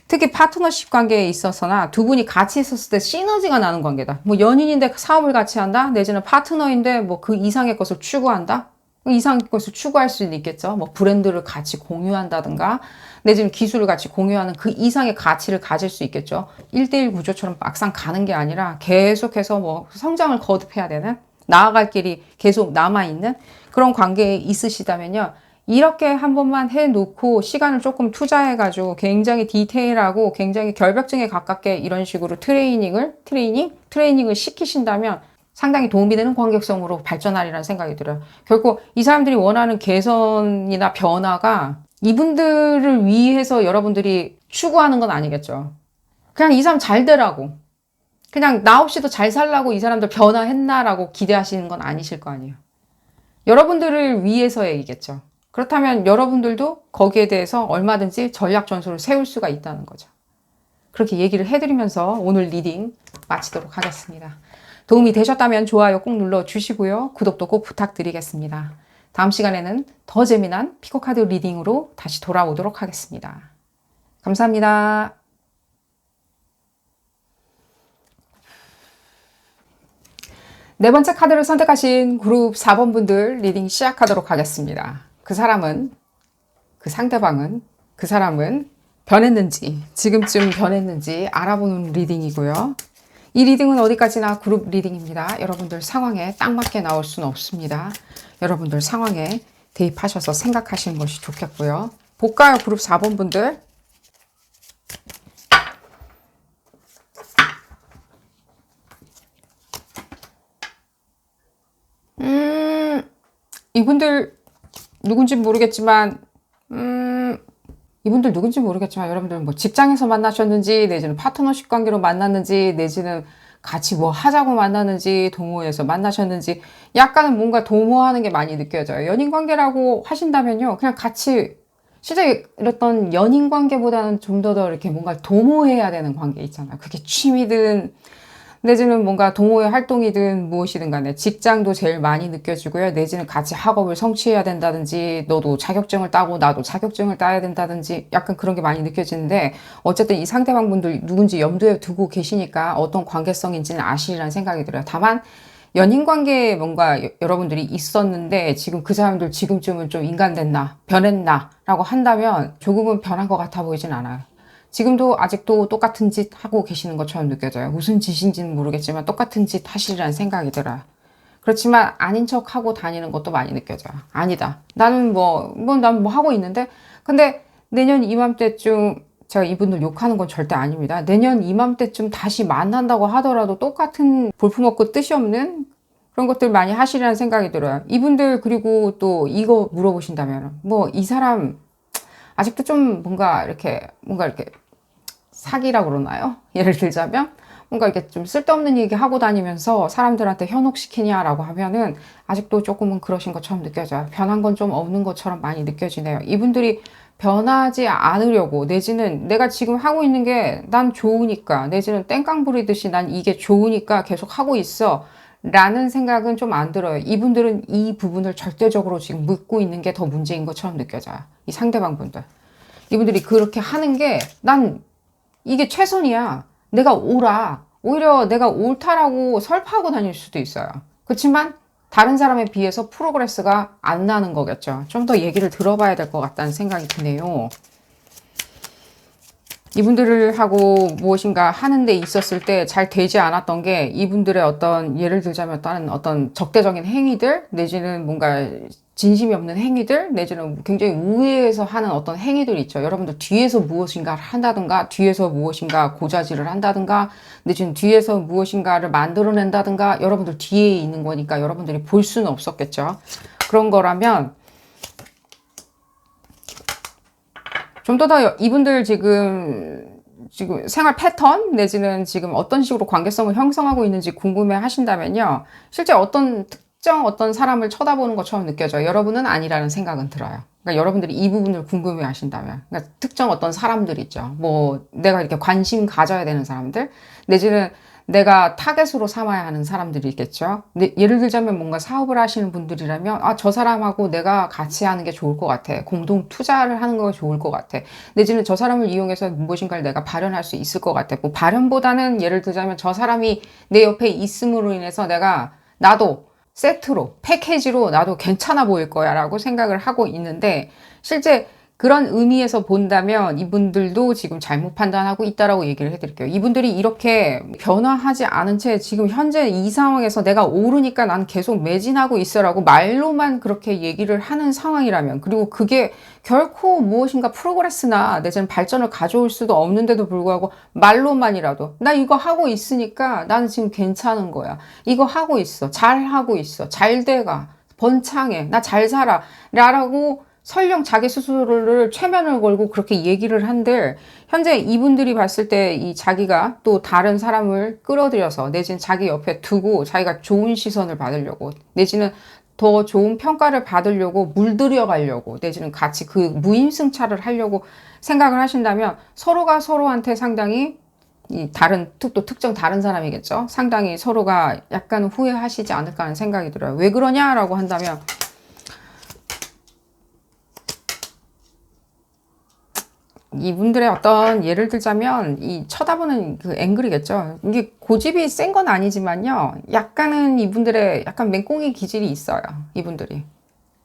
특히 파트너십 관계에 있어서나 두 분이 같이 있었을 때 시너지가 나는 관계다. 뭐 연인인데 사업을 같이 한다? 내지는 파트너인데 뭐 그 이상의 것을 추구한다? 이상의 것을 추구할 수는 있겠죠. 뭐 브랜드를 같이 공유한다든가 내지는 기술을 같이 공유하는 그 이상의 가치를 가질 수 있겠죠. 1대1 구조처럼 막상 가는 게 아니라 계속해서 뭐 성장을 거듭해야 되는 나아갈 길이 계속 남아있는 그런 관계에 있으시다면요. 이렇게 한 번만 해놓고 시간을 조금 투자해가지고 굉장히 디테일하고 굉장히 결벽증에 가깝게 이런 식으로 트레이닝을 시키신다면 상당히 도움이 되는 관계성으로 발전하리라는 생각이 들어요. 결국 이 사람들이 원하는 개선이나 변화가 이분들을 위해서 여러분들이 추구하는 건 아니겠죠. 그냥 이 사람 잘 되라고. 그냥 나 없이도 잘 살라고 이 사람들 변화했나라고 기대하시는 건 아니실 거 아니에요. 여러분들을 위해서이겠죠. 그렇다면 여러분들도 거기에 대해서 얼마든지 전략 전술을 세울 수가 있다는 거죠. 그렇게 얘기를 해드리면서 오늘 리딩 마치도록 하겠습니다. 도움이 되셨다면 좋아요 꼭 눌러주시고요. 구독도 꼭 부탁드리겠습니다. 다음 시간에는 더 재미난 피코카드 리딩으로 다시 돌아오도록 하겠습니다. 감사합니다. 네 번째 카드를 선택하신 그룹 4번 분들 리딩 시작하도록 하겠습니다. 그 상대방은 그 사람은 변했는지, 지금쯤 변했는지 알아보는 리딩이고요. 이 리딩은 어디까지나 그룹 리딩입니다. 여러분들 상황에 딱 맞게 나올 수는 없습니다. 여러분들 상황에 대입하셔서 생각하시는 것이 좋겠고요. 볼까요, 그룹 4번 분들? 이분들 누군지 모르겠지만 여러분들 뭐 직장에서 만나셨는지 내지는 파트너십 관계로 만났는지 내지는 같이 뭐 하자고 만났는지 동호회에서 만나셨는지 약간은 뭔가 도모하는 게 많이 느껴져요. 연인 관계라고 하신다면요. 그냥 같이 실제 이랬던 연인 관계보다는 좀 더 이렇게 뭔가 도모해야 되는 관계 있잖아요. 그게 취미든 내지는 뭔가 동호회 활동이든 무엇이든 간에 직장도 제일 많이 느껴지고요. 내지는 같이 학업을 성취해야 된다든지 너도 자격증을 따고 나도 자격증을 따야 된다든지 약간 그런 게 많이 느껴지는데 어쨌든 이 상대방 분들 누군지 염두에 두고 계시니까 어떤 관계성인지는 아시리라는 생각이 들어요. 다만 연인 관계에 뭔가 여러분들이 있었는데 지금 그 사람들 지금쯤은 좀 인간 됐나 변했나 라고 한다면 조금은 변한 것 같아 보이진 않아요. 지금도 아직도 똑같은 짓 하고 계시는 것처럼 느껴져요. 무슨 짓인지는 모르겠지만 똑같은 짓 하시리라는 생각이 들어요. 그렇지만 아닌 척 하고 다니는 것도 많이 느껴져요. 아니다. 나는 난 뭐 하고 있는데 근데 내년 이맘때쯤 제가 이분들 욕하는 건 절대 아닙니다. 내년 이맘때쯤 다시 만난다고 하더라도 똑같은 볼품없고 뜻이 없는 그런 것들 많이 하시리라는 생각이 들어요. 이분들 그리고 또 이거 물어보신다면 이 사람 아직도 좀 뭔가 이렇게 사기라고 그러나요? 예를 들자면 뭔가 이렇게 좀 쓸데없는 얘기 하고 다니면서 사람들한테 현혹시키냐라고 하면은 아직도 조금은 그러신 것처럼 느껴져요. 변한 건 좀 없는 것처럼 많이 느껴지네요. 이분들이 변하지 않으려고, 내지는 내가 지금 하고 있는 게 난 좋으니까, 내지는 땡깡 부리듯이 난 이게 좋으니까 계속 하고 있어 라는 생각은 좀 안 들어요. 이분들은 이 부분을 절대적으로 지금 묻고 있는 게 더 문제인 것처럼 느껴져요. 이 상대방 분들. 이분들이 그렇게 하는 게 난 이게 최선이야. 내가 옳아. 오히려 내가 옳다라고 설파하고 다닐 수도 있어요. 그렇지만 다른 사람에 비해서 프로그레스가 안 나는 거겠죠. 좀 더 얘기를 들어봐야 될 것 같다는 생각이 드네요. 이분들을 하고 무엇인가 하는데 있었을 때 잘 되지 않았던 게 이분들의 어떤, 예를 들자면 다른 어떤 적대적인 행위들, 내지는 뭔가 진심이 없는 행위들, 내지는 굉장히 우회해서 하는 어떤 행위들이 있죠. 여러분들 뒤에서 무엇인가를 한다든가, 뒤에서 무엇인가 고자질을 한다든가, 내지는 뒤에서 무엇인가를 만들어낸다든가, 여러분들 뒤에 있는 거니까 여러분들이 볼 수는 없었겠죠. 그런 거라면 좀 더 이분들 지금 생활 패턴 내지는 지금 어떤 식으로 관계성을 형성하고 있는지 궁금해 하신다면요. 실제 어떤 사람을 쳐다보는 것처럼 느껴져요. 여러분은 아니라는 생각은 들어요. 그러니까 여러분들이 이 부분을 궁금해 하신다면. 그러니까 특정 어떤 사람들 있죠. 뭐 내가 이렇게 관심 가져야 되는 사람들, 내지는 내가 타겟으로 삼아야 하는 사람들이 있겠죠. 근데 예를 들자면 뭔가 사업을 하시는 분들이라면, 아, 저 사람하고 내가 같이 하는 게 좋을 것 같아. 공동 투자를 하는 거 좋을 것 같아. 내지는 저 사람을 이용해서 무엇인가를 내가 발현할 수 있을 것 같아. 뭐 발현보다는 예를 들자면 저 사람이 내 옆에 있음으로 인해서 나도 세트로, 패키지로 나도 괜찮아 보일 거야 라고 생각을 하고 있는데, 실제 그런 의미에서 본다면 이분들도 지금 잘못 판단하고 있다라고 얘기를 해드릴게요. 이분들이 이렇게 변화하지 않은 채 지금 현재 이 상황에서 내가 오르니까 난 계속 매진하고 있어라고 말로만 그렇게 얘기를 하는 상황이라면, 그리고 그게 결코 무엇인가 프로그레스나 내지는 발전을 가져올 수도 없는데도 불구하고 말로만이라도 나 이거 하고 있으니까 나는 지금 괜찮은 거야. 이거 하고 있어. 잘 하고 있어. 잘 돼가. 번창해. 나 잘 살아. 라고 설령 자기 스스로를 최면을 걸고 그렇게 얘기를 한들, 현재 이분들이 봤을 때 이 자기가 또 다른 사람을 끌어들여서 내지는 자기 옆에 두고 자기가 좋은 시선을 받으려고, 내지는 더 좋은 평가를 받으려고 물들여 가려고, 내지는 같이 그 무임승차를 하려고 생각을 하신다면, 서로가 서로한테 상당히 또 특정 다른 사람이겠죠. 상당히 서로가 약간 후회하시지 않을까 하는 생각이 들어요. 왜 그러냐라고 한다면, 이분들의 어떤, 예를 들자면 이 쳐다보는 그 앵글이겠죠. 이게 고집이 센 건 아니지만요, 약간은 이분들의 약간 맹꽁이 기질이 있어요. 이분들이.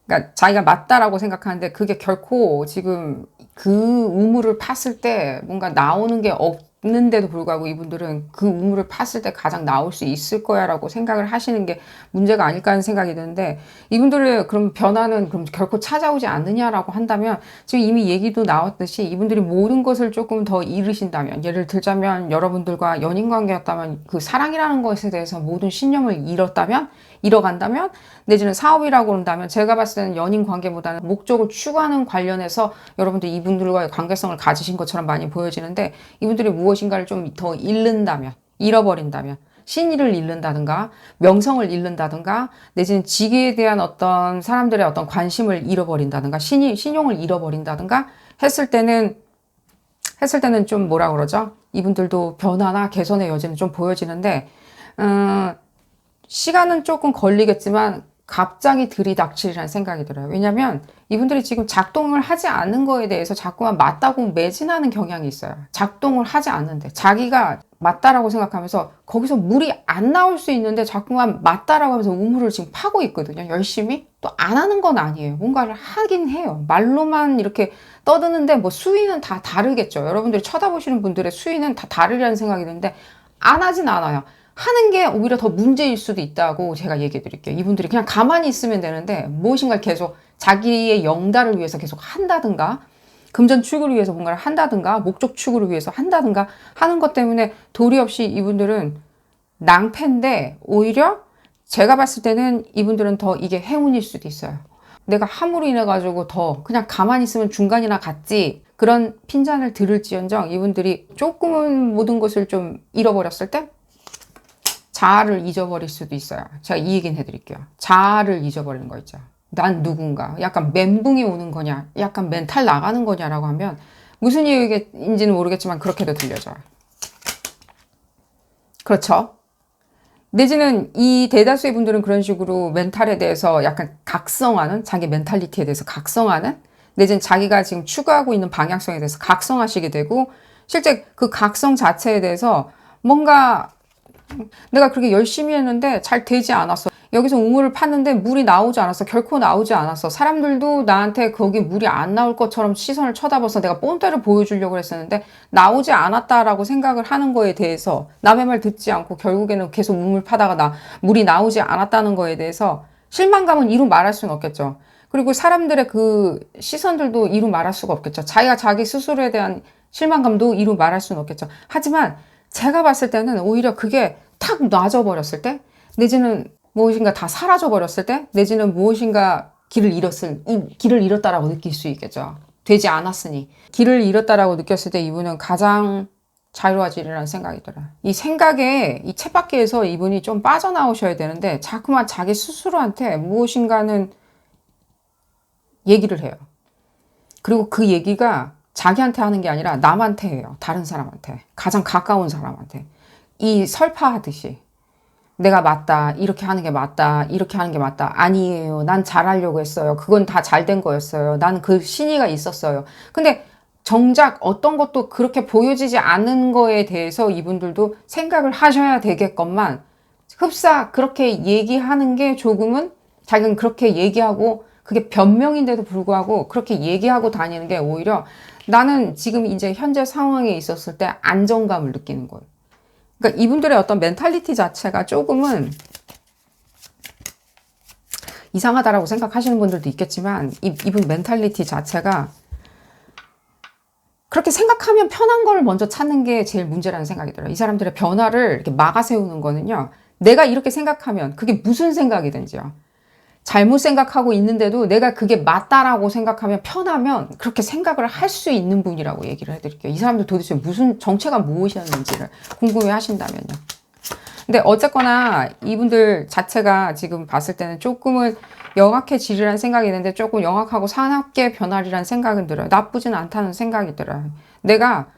그러니까 자기가 맞다라고 생각하는데 그게 결코 지금 그 우물을 팠을 때 뭔가 나오는 게 없는데도 불구하고 이분들은 그 우물을 팠을 때 가장 나올 수 있을 거야 라고 생각을 하시는 게 문제가 아닐까 하는 생각이 드는데, 이분들의 그럼 변화는 그럼 결코 찾아오지 않느냐라고 한다면, 지금 이미 얘기도 나왔듯이 이분들이 모든 것을 조금 더 잃으신다면, 예를 들자면 여러분들과 연인 관계였다면 그 사랑이라는 것에 대해서 모든 신념을 잃어간다면, 내지는 사업이라고 한다면, 제가 봤을 때는 연인 관계보다는 목적을 추구하는 관련해서 여러분들 이분들과의 관계성을 가지신 것처럼 많이 보여지는데, 이분들이 무엇인가를 좀 더 잃어버린다면, 신의를 잃는다든가, 명성을 잃는다든가, 내지는 직위에 대한 어떤 사람들의 어떤 관심을 잃어버린다든가, 신용을 잃어버린다든가 했을 때는 좀 뭐라 그러죠? 이분들도 변화나 개선의 여지는 좀 보여지는데, 시간은 조금 걸리겠지만 갑자기 들이닥치리라는 생각이 들어요. 왜냐면 이분들이 지금 작동을 하지 않는 거에 대해서 자꾸만 맞다고 매진하는 경향이 있어요. 작동을 하지 않는데, 자기가 맞다라고 생각하면서 거기서 물이 안 나올 수 있는데 자꾸만 맞다라고 하면서 우물을 지금 파고 있거든요. 열심히. 또 안 하는 건 아니에요. 뭔가를 하긴 해요. 말로만 이렇게 떠드는데 뭐 수위는 다 다르겠죠. 여러분들이 쳐다보시는 분들의 수위는 다 다르리라는 생각이 드는데, 안 하진 않아요. 하는 게 오히려 더 문제일 수도 있다고 제가 얘기해 드릴게요. 이분들이 그냥 가만히 있으면 되는데 무엇인가를 계속 자기의 영달을 위해서 계속 한다든가, 금전 추구를 위해서 뭔가를 한다든가, 목적 추구를 위해서 한다든가 하는 것 때문에 도리 없이 이분들은 낭패인데, 오히려 제가 봤을 때는 이분들은 더 이게 행운일 수도 있어요. 내가 함으로 인해 가지고 더 그냥 가만히 있으면 중간이나 갔지, 그런 핀잔을 들을지언정 이분들이 조금은 모든 것을 좀 잃어버렸을 때 자아를 잊어버릴 수도 있어요. 제가 이 얘기는 해드릴게요. 자아를 잊어버리는 거 있죠. 난 누군가, 약간 멘붕이 오는 거냐, 약간 멘탈 나가는 거냐라고 하면 무슨 얘기인지는 모르겠지만 그렇게도 들려져요. 그렇죠? 내지는 이 대다수의 분들은 그런 식으로 멘탈에 대해서 약간 각성하는, 자기 멘탈리티에 대해서 각성하는, 내지는 자기가 지금 추구하고 있는 방향성에 대해서 각성하시게 되고, 실제 그 각성 자체에 대해서 뭔가 내가 그렇게 열심히 했는데 잘 되지 않았어. 여기서 우물을 팠는데 물이 나오지 않았어. 결코 나오지 않았어. 사람들도 나한테 거기 물이 안 나올 것처럼 시선을 쳐다봐서 내가 본때를 보여주려고 했었는데 나오지 않았다라고 생각을 하는 거에 대해서 남의 말 듣지 않고 결국에는 계속 우물 파다가 물이 나오지 않았다는 거에 대해서 실망감은 이루 말할 수는 없겠죠. 그리고 사람들의 그 시선들도 이루 말할 수가 없겠죠. 자기가 자기 스스로에 대한 실망감도 이루 말할 수는 없겠죠. 하지만 제가 봤을 때는 오히려 그게 탁 놔져버렸을 때, 내지는 무엇인가 다 사라져버렸을 때, 내지는 무엇인가 길을 잃었다라고 느낄 수 있겠죠. 되지 않았으니. 길을 잃었다라고 느꼈을 때 이분은 가장 자유화지리라는 생각이 들어요. 이 생각에, 이 쳇바퀴에서 이분이 좀 빠져나오셔야 되는데, 자꾸만 자기 스스로한테 무엇인가는 얘기를 해요. 그리고 그 얘기가 자기한테 하는 게 아니라 남한테 해요. 다른 사람한테. 가장 가까운 사람한테. 이 설파하듯이. 내가 맞다. 이렇게 하는 게 맞다. 이렇게 하는 게 맞다. 아니에요. 난 잘하려고 했어요. 그건 다 잘된 거였어요. 난 그 신의가 있었어요. 근데 정작 어떤 것도 그렇게 보여지지 않는 거에 대해서 이분들도 생각을 하셔야 되겠건만 흡사 그렇게 얘기하는 게 조금은 자기는 그렇게 얘기하고 그게 변명인데도 불구하고 그렇게 얘기하고 다니는 게 오히려 나는 지금 이제 현재 상황에 있었을 때 안정감을 느끼는 거예요. 그러니까 이분들의 어떤 멘탈리티 자체가 조금은 이상하다라고 생각하시는 분들도 있겠지만 이분 멘탈리티 자체가 그렇게 생각하면 편한 걸 먼저 찾는 게 제일 문제라는 생각이 들어요. 이 사람들의 변화를 이렇게 막아 세우는 거는요. 내가 이렇게 생각하면 그게 무슨 생각이든지요. 잘못 생각하고 있는데도 내가 그게 맞다라고 생각하면 편하면 그렇게 생각을 할 수 있는 분이라고 얘기를 해드릴게요. 이 사람들 도대체 무슨 정체가 무엇이었는지를 궁금해 하신다면요. 근데 어쨌거나 이분들 자체가 지금 봤을 때는 조금은 영악해지리라는 생각이 있는데 조금 영악하고 사납게 변하리라는 생각은 들어요. 나쁘진 않다는 생각이 들어요. 내가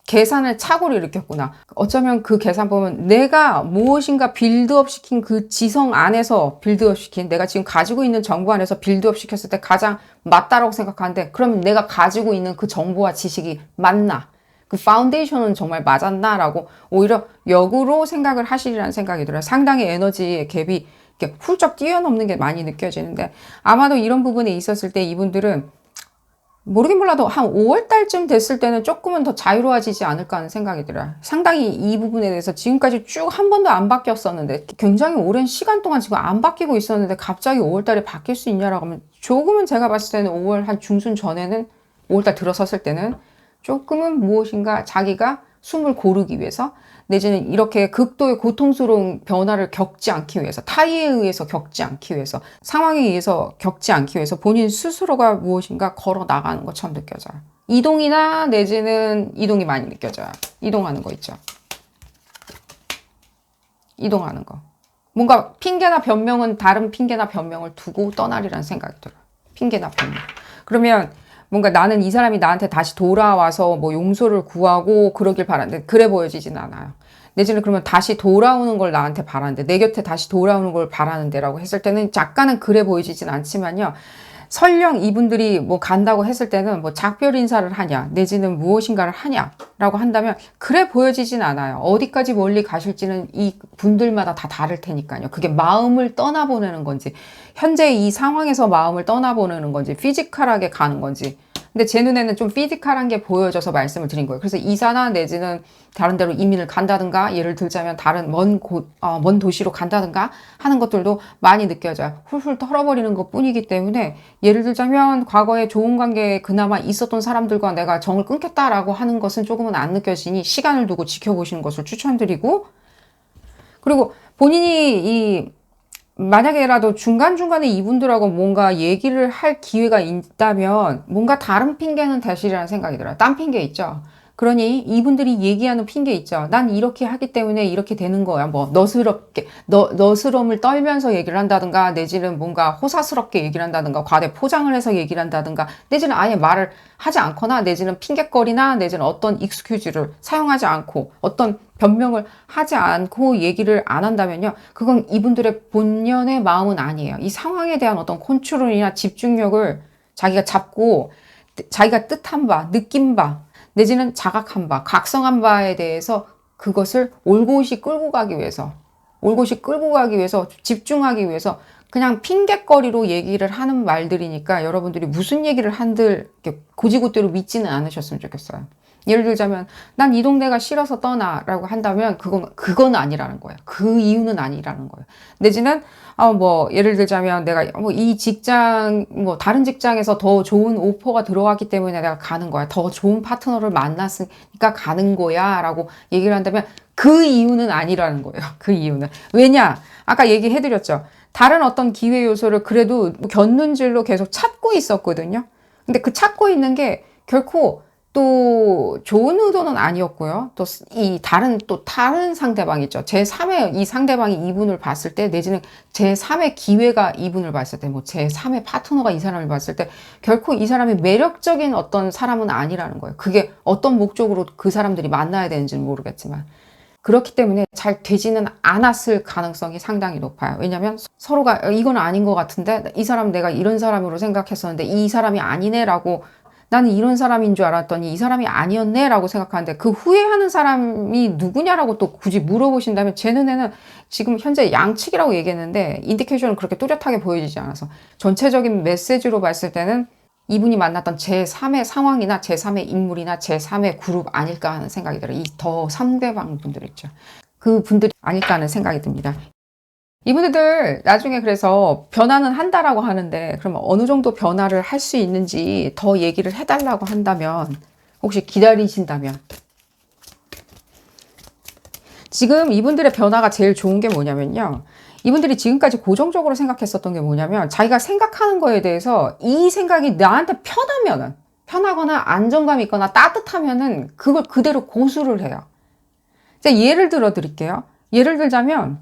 계산을 착오로 일으켰구나. 어쩌면 그 계산 보면 내가 무엇인가 빌드업 시킨 그 지성 안에서 빌드업 시킨 내가 지금 가지고 있는 정보 안에서 빌드업 시켰을 때 가장 맞다라고 생각하는데 그러면 내가 가지고 있는 그 정보와 지식이 맞나? 그 파운데이션은 정말 맞았나라고 오히려 역으로 생각을 하시리라는 생각이 들어요. 상당히 에너지의 갭이 이렇게 훌쩍 뛰어넘는 게 많이 느껴지는데 아마도 이런 부분에 있었을 때 이분들은 모르긴 몰라도 한 5월 달쯤 됐을 때는 조금은 더 자유로워지지 않을까 하는 생각이 들어요. 상당히 이 부분에 대해서 지금까지 쭉 한 번도 안 바뀌었었는데 굉장히 오랜 시간 동안 지금 안 바뀌고 있었는데 갑자기 5월 달에 바뀔 수 있냐라고 하면 조금은 제가 봤을 때는 5월 한 중순 전에는 5월 달 들어섰을 때는 조금은 무엇인가 자기가 숨을 고르기 위해서 내지는 이렇게 극도의 고통스러운 변화를 겪지 않기 위해서 타의에 의해서 겪지 않기 위해서 상황에 의해서 겪지 않기 위해서 본인 스스로가 무엇인가 걸어 나가는 것처럼 느껴져요. 이동이나 내지는 이동이 많이 느껴져요. 이동하는 거 있죠. 이동하는 거. 뭔가 핑계나 변명은 다른 핑계나 변명을 두고 떠나리라는 생각이 들어요. 핑계나 변명. 그러면 뭔가 나는 이 사람이 나한테 다시 돌아와서 뭐 용서를 구하고 그러길 바라는데 그래 보여지진 않아요. 내지는 그러면 다시 돌아오는 걸 나한테 바라는데 내 곁에 다시 돌아오는 걸 바라는데 라고 했을 때는 약간은 그래 보여지진 않지만요. 설령 이분들이 뭐 간다고 했을 때는 뭐 작별 인사를 하냐 내지는 무엇인가를 하냐 라고 한다면 그래 보여지진 않아요. 어디까지 멀리 가실지는 이 분들마다 다 다를 테니까요. 그게 마음을 떠나보내는 건지 현재 이 상황에서 마음을 떠나보내는 건지 피지컬하게 가는 건지 근데 제 눈에는 좀 피지컬한 게 보여져서 말씀을 드린 거예요. 그래서 이사나 내지는 다른 데로 이민을 간다든가 예를 들자면 다른 먼 도시로 간다든가 하는 것들도 많이 느껴져요. 훌훌 털어버리는 것 뿐이기 때문에 예를 들자면 과거에 좋은 관계에 그나마 있었던 사람들과 내가 정을 끊겠다라고 하는 것은 조금은 안 느껴지니 시간을 두고 지켜보시는 것을 추천드리고 그리고 본인이 만약에라도 중간중간에 이분들하고 뭔가 얘기를 할 기회가 있다면 뭔가 다른 핑계는 대시리라는 생각이 들어요. 딴 핑계 있죠. 그러니 이분들이 얘기하는 핑계 있죠. 난 이렇게 하기 때문에 이렇게 되는 거야. 뭐 너스럽게 너스러움을 떨면서 얘기를 한다든가 내지는 뭔가 호사스럽게 얘기를 한다든가 과대 포장을 해서 얘기를 한다든가 내지는 아예 말을 하지 않거나 내지는 핑계거리나 내지는 어떤 익스큐즈를 사용하지 않고 어떤 변명을 하지 않고 얘기를 안 한다면요. 그건 이분들의 본연의 마음은 아니에요. 이 상황에 대한 어떤 컨트롤이나 집중력을 자기가 잡고 자기가 뜻한 바, 느낀 바, 내지는 자각한 바, 각성한 바에 대해서 그것을 올곧이 끌고 가기 위해서, 집중하기 위해서 그냥 핑계거리로 얘기를 하는 말들이니까 여러분들이 무슨 얘기를 한들 고지고대로 믿지는 않으셨으면 좋겠어요. 예를 들자면 난 이 동네가 싫어서 떠나라고 한다면 그건 아니라는 거예요. 그 이유는 아니라는 거예요. 내지는 뭐 예를 들자면 내가 뭐 이 직장 뭐 다른 직장에서 더 좋은 오퍼가 들어왔기 때문에 내가 가는 거야. 더 좋은 파트너를 만났으니까 가는 거야라고 얘기를 한다면 그 이유는 아니라는 거예요. 그 이유는 왜냐? 아까 얘기해드렸죠. 다른 어떤 기회 요소를 그래도 곁눈질로 계속 찾고 있었거든요. 근데 그 찾고 있는 게 결코 또 좋은 의도는 아니었고요. 또 다른 상대방 있죠. 제3의 이 상대방이 이분을 봤을 때 내지는 제3의 기회가 이분을 봤을 때 뭐 제3의 파트너가 이 사람을 봤을 때 결코 이 사람이 매력적인 어떤 사람은 아니라는 거예요. 그게 어떤 목적으로 그 사람들이 만나야 되는지는 모르겠지만 그렇기 때문에 잘 되지는 않았을 가능성이 상당히 높아요. 왜냐하면 서로가 이건 아닌 것 같은데 이 사람 내가 이런 사람으로 생각했었는데 이 사람이 아니네라고 나는 이런 사람인 줄 알았더니 이 사람이 아니었네 라고 생각하는데 그 후회하는 사람이 누구냐라고 또 굳이 물어보신다면 제 눈에는 지금 현재 양측이라고 얘기했는데 인디케이션은 그렇게 뚜렷하게 보여지지 않아서 전체적인 메시지로 봤을 때는 이분이 만났던 제3의 상황이나 제3의 인물이나 제3의 그룹 아닐까 하는 생각이 들어요. 이 더 상대방 분들 있죠. 그 분들이 아닐까 하는 생각이 듭니다. 이분들 나중에 그래서 변화는 한다라고 하는데 그러면 어느 정도 변화를 할 수 있는지 더 얘기를 해달라고 한다면 혹시 기다리신다면 지금 이분들의 변화가 제일 좋은 게 뭐냐면요. 이분들이 지금까지 고정적으로 생각했었던 게 뭐냐면 자기가 생각하는 거에 대해서 이 생각이 나한테 편하거나 안정감이 있거나 따뜻하면은 그걸 그대로 고수를 해요. 제가 예를 들어 드릴게요. 예를 들자면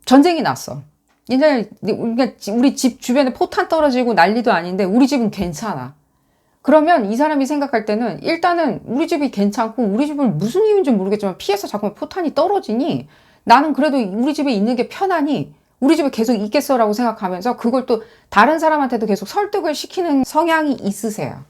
전쟁이 났어. 이제 우리 집 주변에 포탄 떨어지고 난리도 아닌데 우리 집은 괜찮아. 그러면 이 사람이 생각할 때는 일단은 우리 집이 괜찮고 우리 집을 무슨 이유인지 모르겠지만 피해서 자꾸 포탄이 떨어지니 나는 그래도 우리 집에 있는 게 편하니 우리 집에 계속 있겠어라고 생각하면서 그걸 또 다른 사람한테도 계속 설득을 시키는 성향이 있으세요.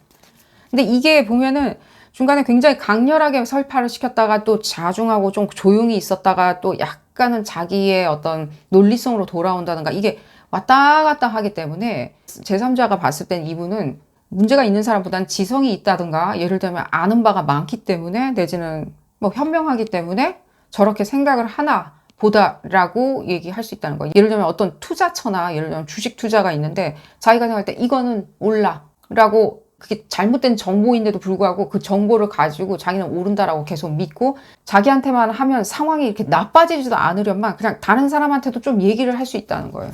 근데 이게 보면은 중간에 굉장히 강렬하게 설파를 시켰다가 또 자중하고 좀 조용히 있었다가 또 약간은 자기의 어떤 논리성으로 돌아온다든가 이게 왔다 갔다 하기 때문에 제3자가 봤을 땐 이분은 문제가 있는 사람보다는 지성이 있다든가 예를 들면 아는 바가 많기 때문에 내지는 뭐 현명하기 때문에 저렇게 생각을 하나 보다라고 얘기할 수 있다는 거예요. 예를 들면 어떤 투자처나 예를 들면 주식 투자가 있는데 자기가 생각할 때 이거는 올라 라고 그게 잘못된 정보인데도 불구하고 그 정보를 가지고 자기는 오른다라고 계속 믿고 자기한테만 하면 상황이 이렇게 나빠지지도 않으련만 그냥 다른 사람한테도 좀 얘기를 할 수 있다는 거예요.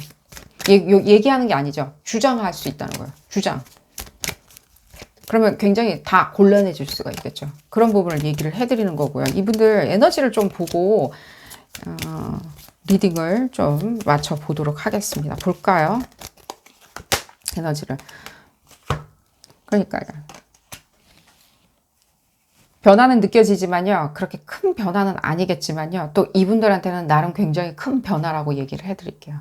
얘기하는 게 아니죠. 주장할 수 있다는 거예요. 주장. 그러면 굉장히 다 곤란해질 수가 있겠죠. 그런 부분을 얘기를 해드리는 거고요. 이분들 에너지를 좀 보고 리딩을 좀 맞춰보도록 하겠습니다. 볼까요? 에너지를. 그러니까요. 변화는 느껴지지만요. 그렇게 큰 변화는 아니겠지만요. 또 이분들한테는 나름 굉장히 큰 변화라고 얘기를 해드릴게요.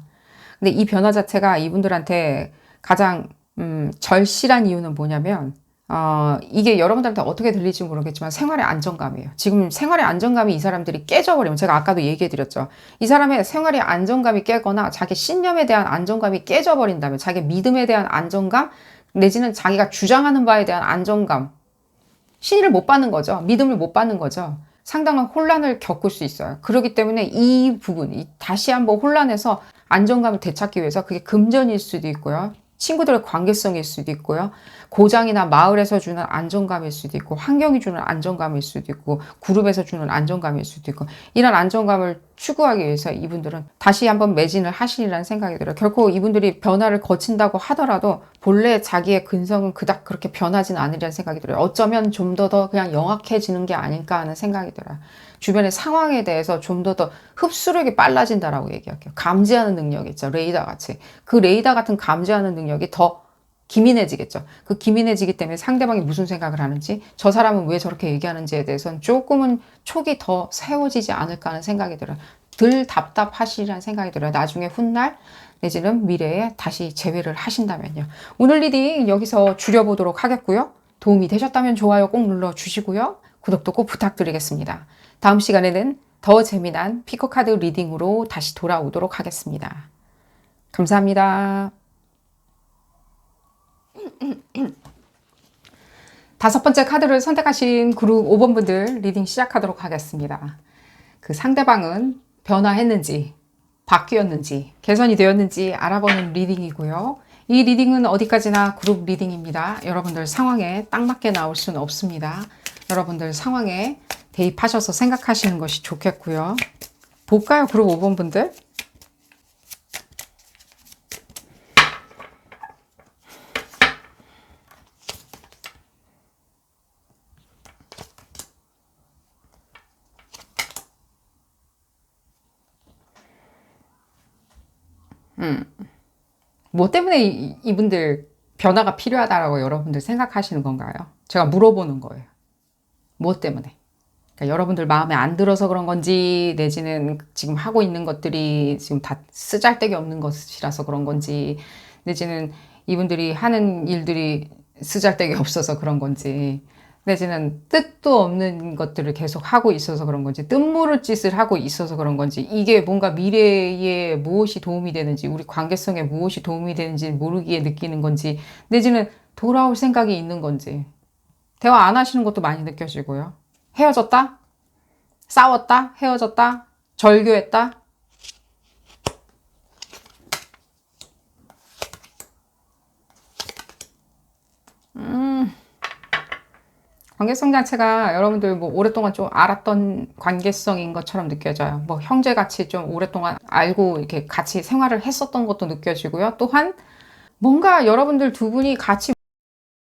근데 이 변화 자체가 이분들한테 가장 절실한 이유는 뭐냐면 이게 여러분들한테 어떻게 들릴지 모르겠지만 생활의 안정감이에요. 지금 생활의 안정감이 이 사람들이 깨져버리면 제가 아까도 얘기해드렸죠. 이 사람의 생활의 안정감이 깨거나 자기 신념에 대한 안정감이 깨져버린다면 자기 믿음에 대한 안정감 내지는 자기가 주장하는 바에 대한 안정감 신의를 못 받는 거죠. 믿음을 못 받는 거죠. 상당한 혼란을 겪을 수 있어요. 그렇기 때문에 이 부분 다시 한번 혼란해서 안정감을 되찾기 위해서 그게 금전일 수도 있고요. 친구들의 관계성일 수도 있고요. 고장이나 마을에서 주는 안정감일 수도 있고 환경이 주는 안정감일 수도 있고 그룹에서 주는 안정감일 수도 있고 이런 안정감을 추구하기 위해서 이분들은 다시 한번 매진을 하시리라는 생각이 들어요. 결코 이분들이 변화를 거친다고 하더라도 본래 자기의 근성은 그닥 그렇게 변하지는 않으리라는 생각이 들어요. 어쩌면 좀 더 그냥 영악해지는 게 아닐까 하는 생각이 들어요. 주변의 상황에 대해서 좀 더 흡수력이 빨라진다라고 얘기할게요. 감지하는 능력이 있죠. 레이더 같이. 그 레이더 같은 감지하는 능력이 더 기민해지겠죠. 그 기민해지기 때문에 상대방이 무슨 생각을 하는지, 저 사람은 왜 저렇게 얘기하는지에 대해서는 조금은 촉이 더 세워지지 않을까 하는 생각이 들어요. 덜 답답하시리라는 생각이 들어요. 나중에 훗날 내지는 미래에 다시 재회를 하신다면요. 오늘 리딩 여기서 줄여보도록 하겠고요. 도움이 되셨다면 좋아요 꼭 눌러주시고요. 구독도 꼭 부탁드리겠습니다. 다음 시간에는 더 재미난 피코카드 리딩으로 다시 돌아오도록 하겠습니다. 감사합니다. 다섯 번째 카드를 선택하신 그룹 5번 분들 리딩 시작하도록 하겠습니다. 그 상대방은 변화했는지, 바뀌었는지, 개선이 되었는지 알아보는 리딩이고요. 이 리딩은 어디까지나 그룹 리딩입니다. 여러분들 상황에 딱 맞게 나올 수는 없습니다. 여러분들 상황에 대입하셔서 생각하시는 것이 좋겠고요. 볼까요, 그룹 5번 분들? 뭐 때문에 이분들 변화가 필요하다라고 여러분들 생각하시는 건가요? 제가 물어보는 거예요. 뭐 때문에? 그러니까 여러분들 마음에 안 들어서 그런 건지, 내지는 지금 하고 있는 것들이 지금 다 쓰잘데기 없는 것이라서 그런 건지, 내지는 이분들이 하는 일들이 쓰잘데기 없어서 그런 건지, 내지는 뜻도 없는 것들을 계속 하고 있어서 그런 건지, 뜻모를 짓을 하고 있어서 그런 건지, 이게 뭔가 미래에 무엇이 도움이 되는지, 우리 관계성에 무엇이 도움이 되는지 모르기에 느끼는 건지, 내지는 돌아올 생각이 있는 건지. 대화 안 하시는 것도 많이 느껴지고요. 헤어졌다? 싸웠다? 헤어졌다? 절교했다? 관계성 자체가 여러분들 뭐 오랫동안 좀 알았던 관계성인 것처럼 느껴져요. 뭐 형제같이 좀 오랫동안 알고 이렇게 같이 생활을 했었던 것도 느껴지고요. 또한 뭔가 여러분들 두 분이 같이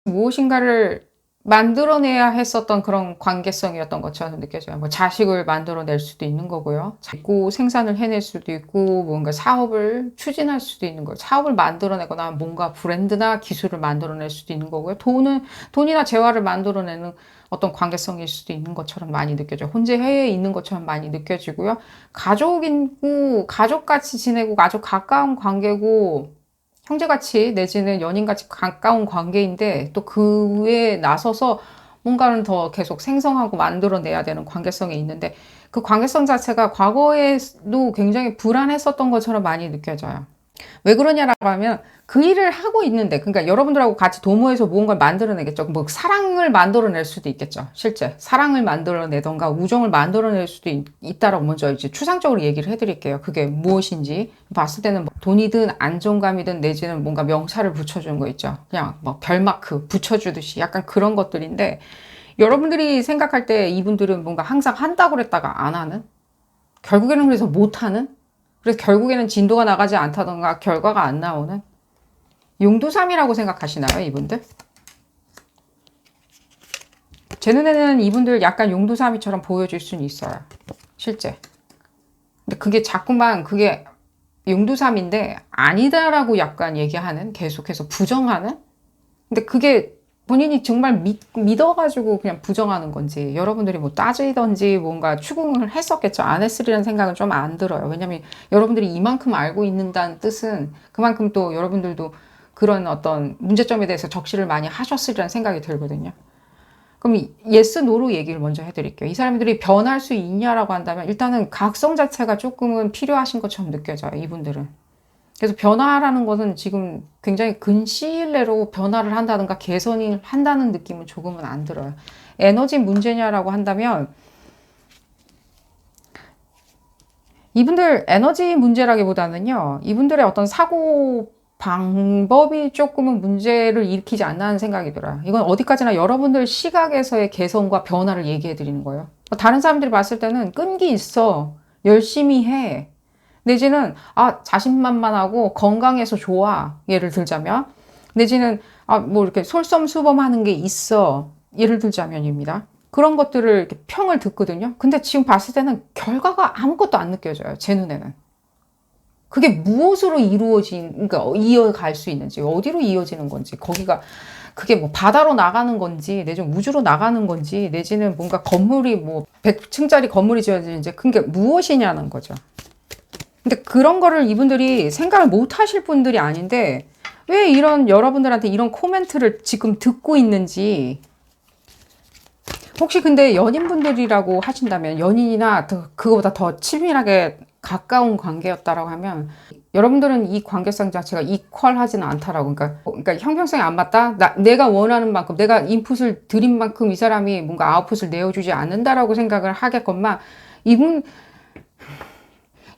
무엇인가를 만들어내야 했었던 그런 관계성이었던 것처럼 느껴져요. 뭐 자식을 만들어낼 수도 있는 거고요. 자꾸 생산을 해낼 수도 있고, 뭔가 사업을 추진할 수도 있는 거예요. 사업을 만들어내거나 뭔가 브랜드나 기술을 만들어낼 수도 있는 거고요. 돈이나 재화를 만들어내는 어떤 관계성일 수도 있는 것처럼 많이 느껴져요. 혼재 해외에 있는 것처럼 많이 느껴지고요. 가족이고, 가족같이 지내고, 아주 가까운 관계고, 형제같이 내지는 연인같이 가까운 관계인데 또 그 위에 나서서 뭔가는 더 계속 생성하고 만들어내야 되는 관계성이 있는데 그 관계성 자체가 과거에도 굉장히 불안했었던 것처럼 많이 느껴져요. 왜 그러냐라고 하면 그 일을 하고 있는데, 그러니까 여러분들하고 같이 도모해서 무언가를 만들어내겠죠. 뭐 사랑을 만들어낼 수도 있겠죠. 실제 사랑을 만들어내던가 우정을 만들어낼 수도 있다라고 먼저 이제 추상적으로 얘기를 해드릴게요. 그게 무엇인지 봤을 때는 뭐 돈이든 안정감이든 내지는 뭔가 명사를 붙여주는 거 있죠. 그냥 뭐 별마크 붙여주듯이 약간 그런 것들인데, 여러분들이 생각할 때 이분들은 뭔가 항상 한다고 그랬다가 안 하는, 결국에는 그래서 못하는, 그래서 결국에는 진도가 나가지 않다던가 결과가 안 나오는 용두삼이라고 생각하시나요, 이분들? 제 눈에는 이분들 약간 용두삼이처럼 보여질 수는 있어요, 실제. 근데 그게 자꾸만 그게 용두삼인데 아니다라고 약간 얘기하는, 계속해서 부정하는? 근데 그게 본인이 정말 믿어가지고 그냥 부정하는 건지, 여러분들이 뭐 따지던지 뭔가 추궁을 했었겠죠. 안 했으리라는 생각은 좀 안 들어요. 왜냐면 여러분들이 이만큼 알고 있는다는 뜻은 그만큼 또 여러분들도 그런 어떤 문제점에 대해서 적시를 많이 하셨으리라는 생각이 들거든요. 그럼 예스, 노로 얘기를 먼저 해드릴게요. 이 사람들이 변할 수 있냐라고 한다면 일단은 각성 자체가 조금은 필요하신 것처럼 느껴져요, 이분들은. 그래서 변화라는 것은 지금 굉장히 근시일 내로 변화를 한다든가 개선을 한다는 느낌은 조금은 안 들어요. 에너지 문제냐라고 한다면 이분들 에너지 문제라기보다는요, 이분들의 어떤 사고 방법이 조금은 문제를 일으키지 않나는 생각이 들어요. 이건 어디까지나 여러분들 시각에서의 개선과 변화를 얘기해 드리는 거예요. 다른 사람들이 봤을 때는 끈기 있어, 열심히 해. 내지는 자신만만하고 건강해서 좋아. 예를 들자면. 내지는 뭐 이렇게 솔선수범하는 게 있어. 예를 들자면입니다. 그런 것들을 이렇게 평을 듣거든요. 근데 지금 봤을 때는 결과가 아무것도 안 느껴져요. 제 눈에는. 그게 무엇으로 그러니까 이어갈 수 있는지, 어디로 이어지는 건지, 그게 뭐 바다로 나가는 건지, 내지는 우주로 나가는 건지, 내지는 뭔가 건물이 뭐 100층짜리 건물이 지어지는지, 그게 무엇이냐는 거죠. 근데 그런 거를 이분들이 생각을 못 하실 분들이 아닌데, 왜 여러분들한테 이런 코멘트를 지금 듣고 있는지, 혹시 근데 연인분들이라고 하신다면, 연인이나 그거보다 더 친밀하게 가까운 관계였다라고 하면, 여러분들은 이 관계성 자체가 이퀄하지는 않다라고. 그러니까 형평성이 안 맞다? 내가 원하는 만큼, 내가 인풋을 드린 만큼 이 사람이 뭔가 아웃풋을 내어주지 않는다라고 생각을 하겠건만,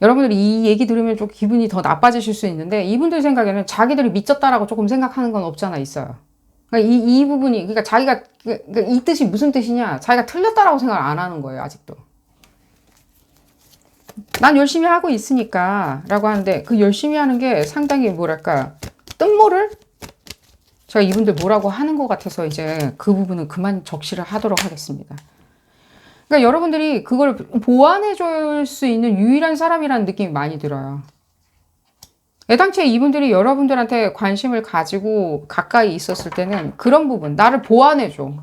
여러분들이 이 얘기 들으면 좀 기분이 더 나빠지실 수 있는데, 이분들 생각에는 자기들이 미쳤다라고 조금 생각하는 건 없잖아 있어요. 그러니까 이 부분이, 그러니까 그러니까 이 뜻이 무슨 뜻이냐? 자기가 틀렸다라고 생각을 안 하는 거예요, 아직도. 난 열심히 하고 있으니까 라고 하는데, 그 열심히 하는 게 상당히 뭐랄까 뜻모를 제가 이분들 뭐라고 하는 것 같아서 이제 그 부분은 그만 적시를 하도록 하겠습니다. 그러니까 여러분들이 그걸 보완해 줄 수 있는 유일한 사람이라는 느낌이 많이 들어요. 애당초에 이분들이 여러분들한테 관심을 가지고 가까이 있었을 때는 그런 부분, 나를 보완해 줘.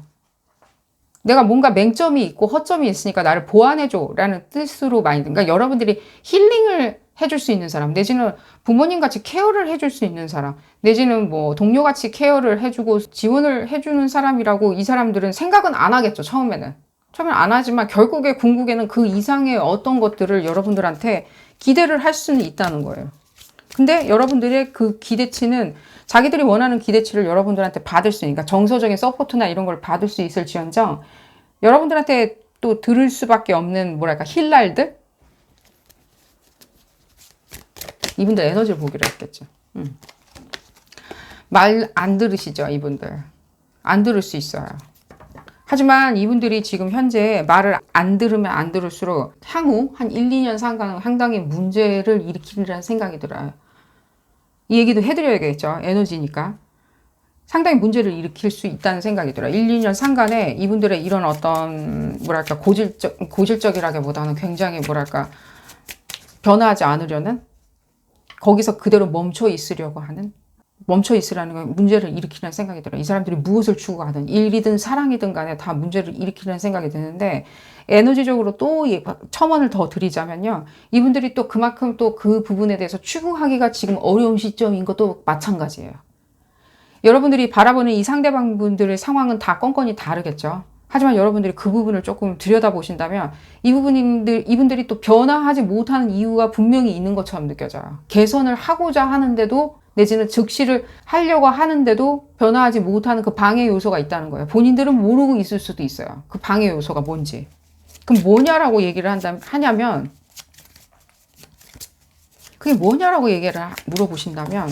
내가 뭔가 맹점이 있고 허점이 있으니까 나를 보완해줘 라는 뜻으로 많이, 그러니까 여러분들이 힐링을 해줄 수 있는 사람, 내지는 부모님같이 케어를 해줄 수 있는 사람, 내지는 뭐 동료같이 케어를 해주고 지원을 해주는 사람이라고 이 사람들은 생각은 안 하겠죠. 처음에는 안 하지만 결국에 궁극에는 그 이상의 어떤 것들을 여러분들한테 기대를 할 수는 있다는 거예요. 근데 여러분들의 그 기대치는 자기들이 원하는 기대치를 여러분들한테 받을 수 있으니까, 정서적인 서포트나 이런 걸 받을 수 있을지언정 여러분들한테 또 들을 수밖에 없는 뭐랄까 힐날들, 이분들 에너지를 보기로 했겠죠. 말 안 들으시죠? 이분들 안 들을 수 있어요. 하지만 이분들이 지금 현재 말을 안 들으면 안 들을수록 향후 한 1, 2년 상당히 문제를 일으키리라는 생각이 들어요. 이 얘기도 해드려야겠죠. 에너지니까. 상당히 문제를 일으킬 수 있다는 생각이 들어요. 1, 2년 상간에 이분들의 이런 어떤 뭐랄까 고질적이라기보다는 굉장히 뭐랄까 변화하지 않으려는, 거기서 그대로 멈춰 있으라는 건 문제를 일으키는 생각이 들어요. 이 사람들이 무엇을 추구하든 일이든 사랑이든 간에 다 문제를 일으키는 생각이 드는데, 에너지적으로 또 첨언을 더 드리자면요. 이분들이 또 그만큼 또 그 부분에 대해서 추구하기가 지금 어려운 시점인 것도 마찬가지예요. 여러분들이 바라보는 이 상대방 분들의 상황은 다 건건이 다르겠죠. 하지만 여러분들이 그 부분을 조금 들여다보신다면 이분들이 또 변화하지 못하는 이유가 분명히 있는 것처럼 느껴져요. 개선을 하고자 하는데도, 내지는 즉시를 하려고 하는데도 변화하지 못하는 그 방해 요소가 있다는 거예요. 본인들은 모르고 있을 수도 있어요. 그 방해 요소가 뭔지. 그럼 뭐냐라고 얘기를 하냐면, 그게 뭐냐라고 얘기를 물어보신다면,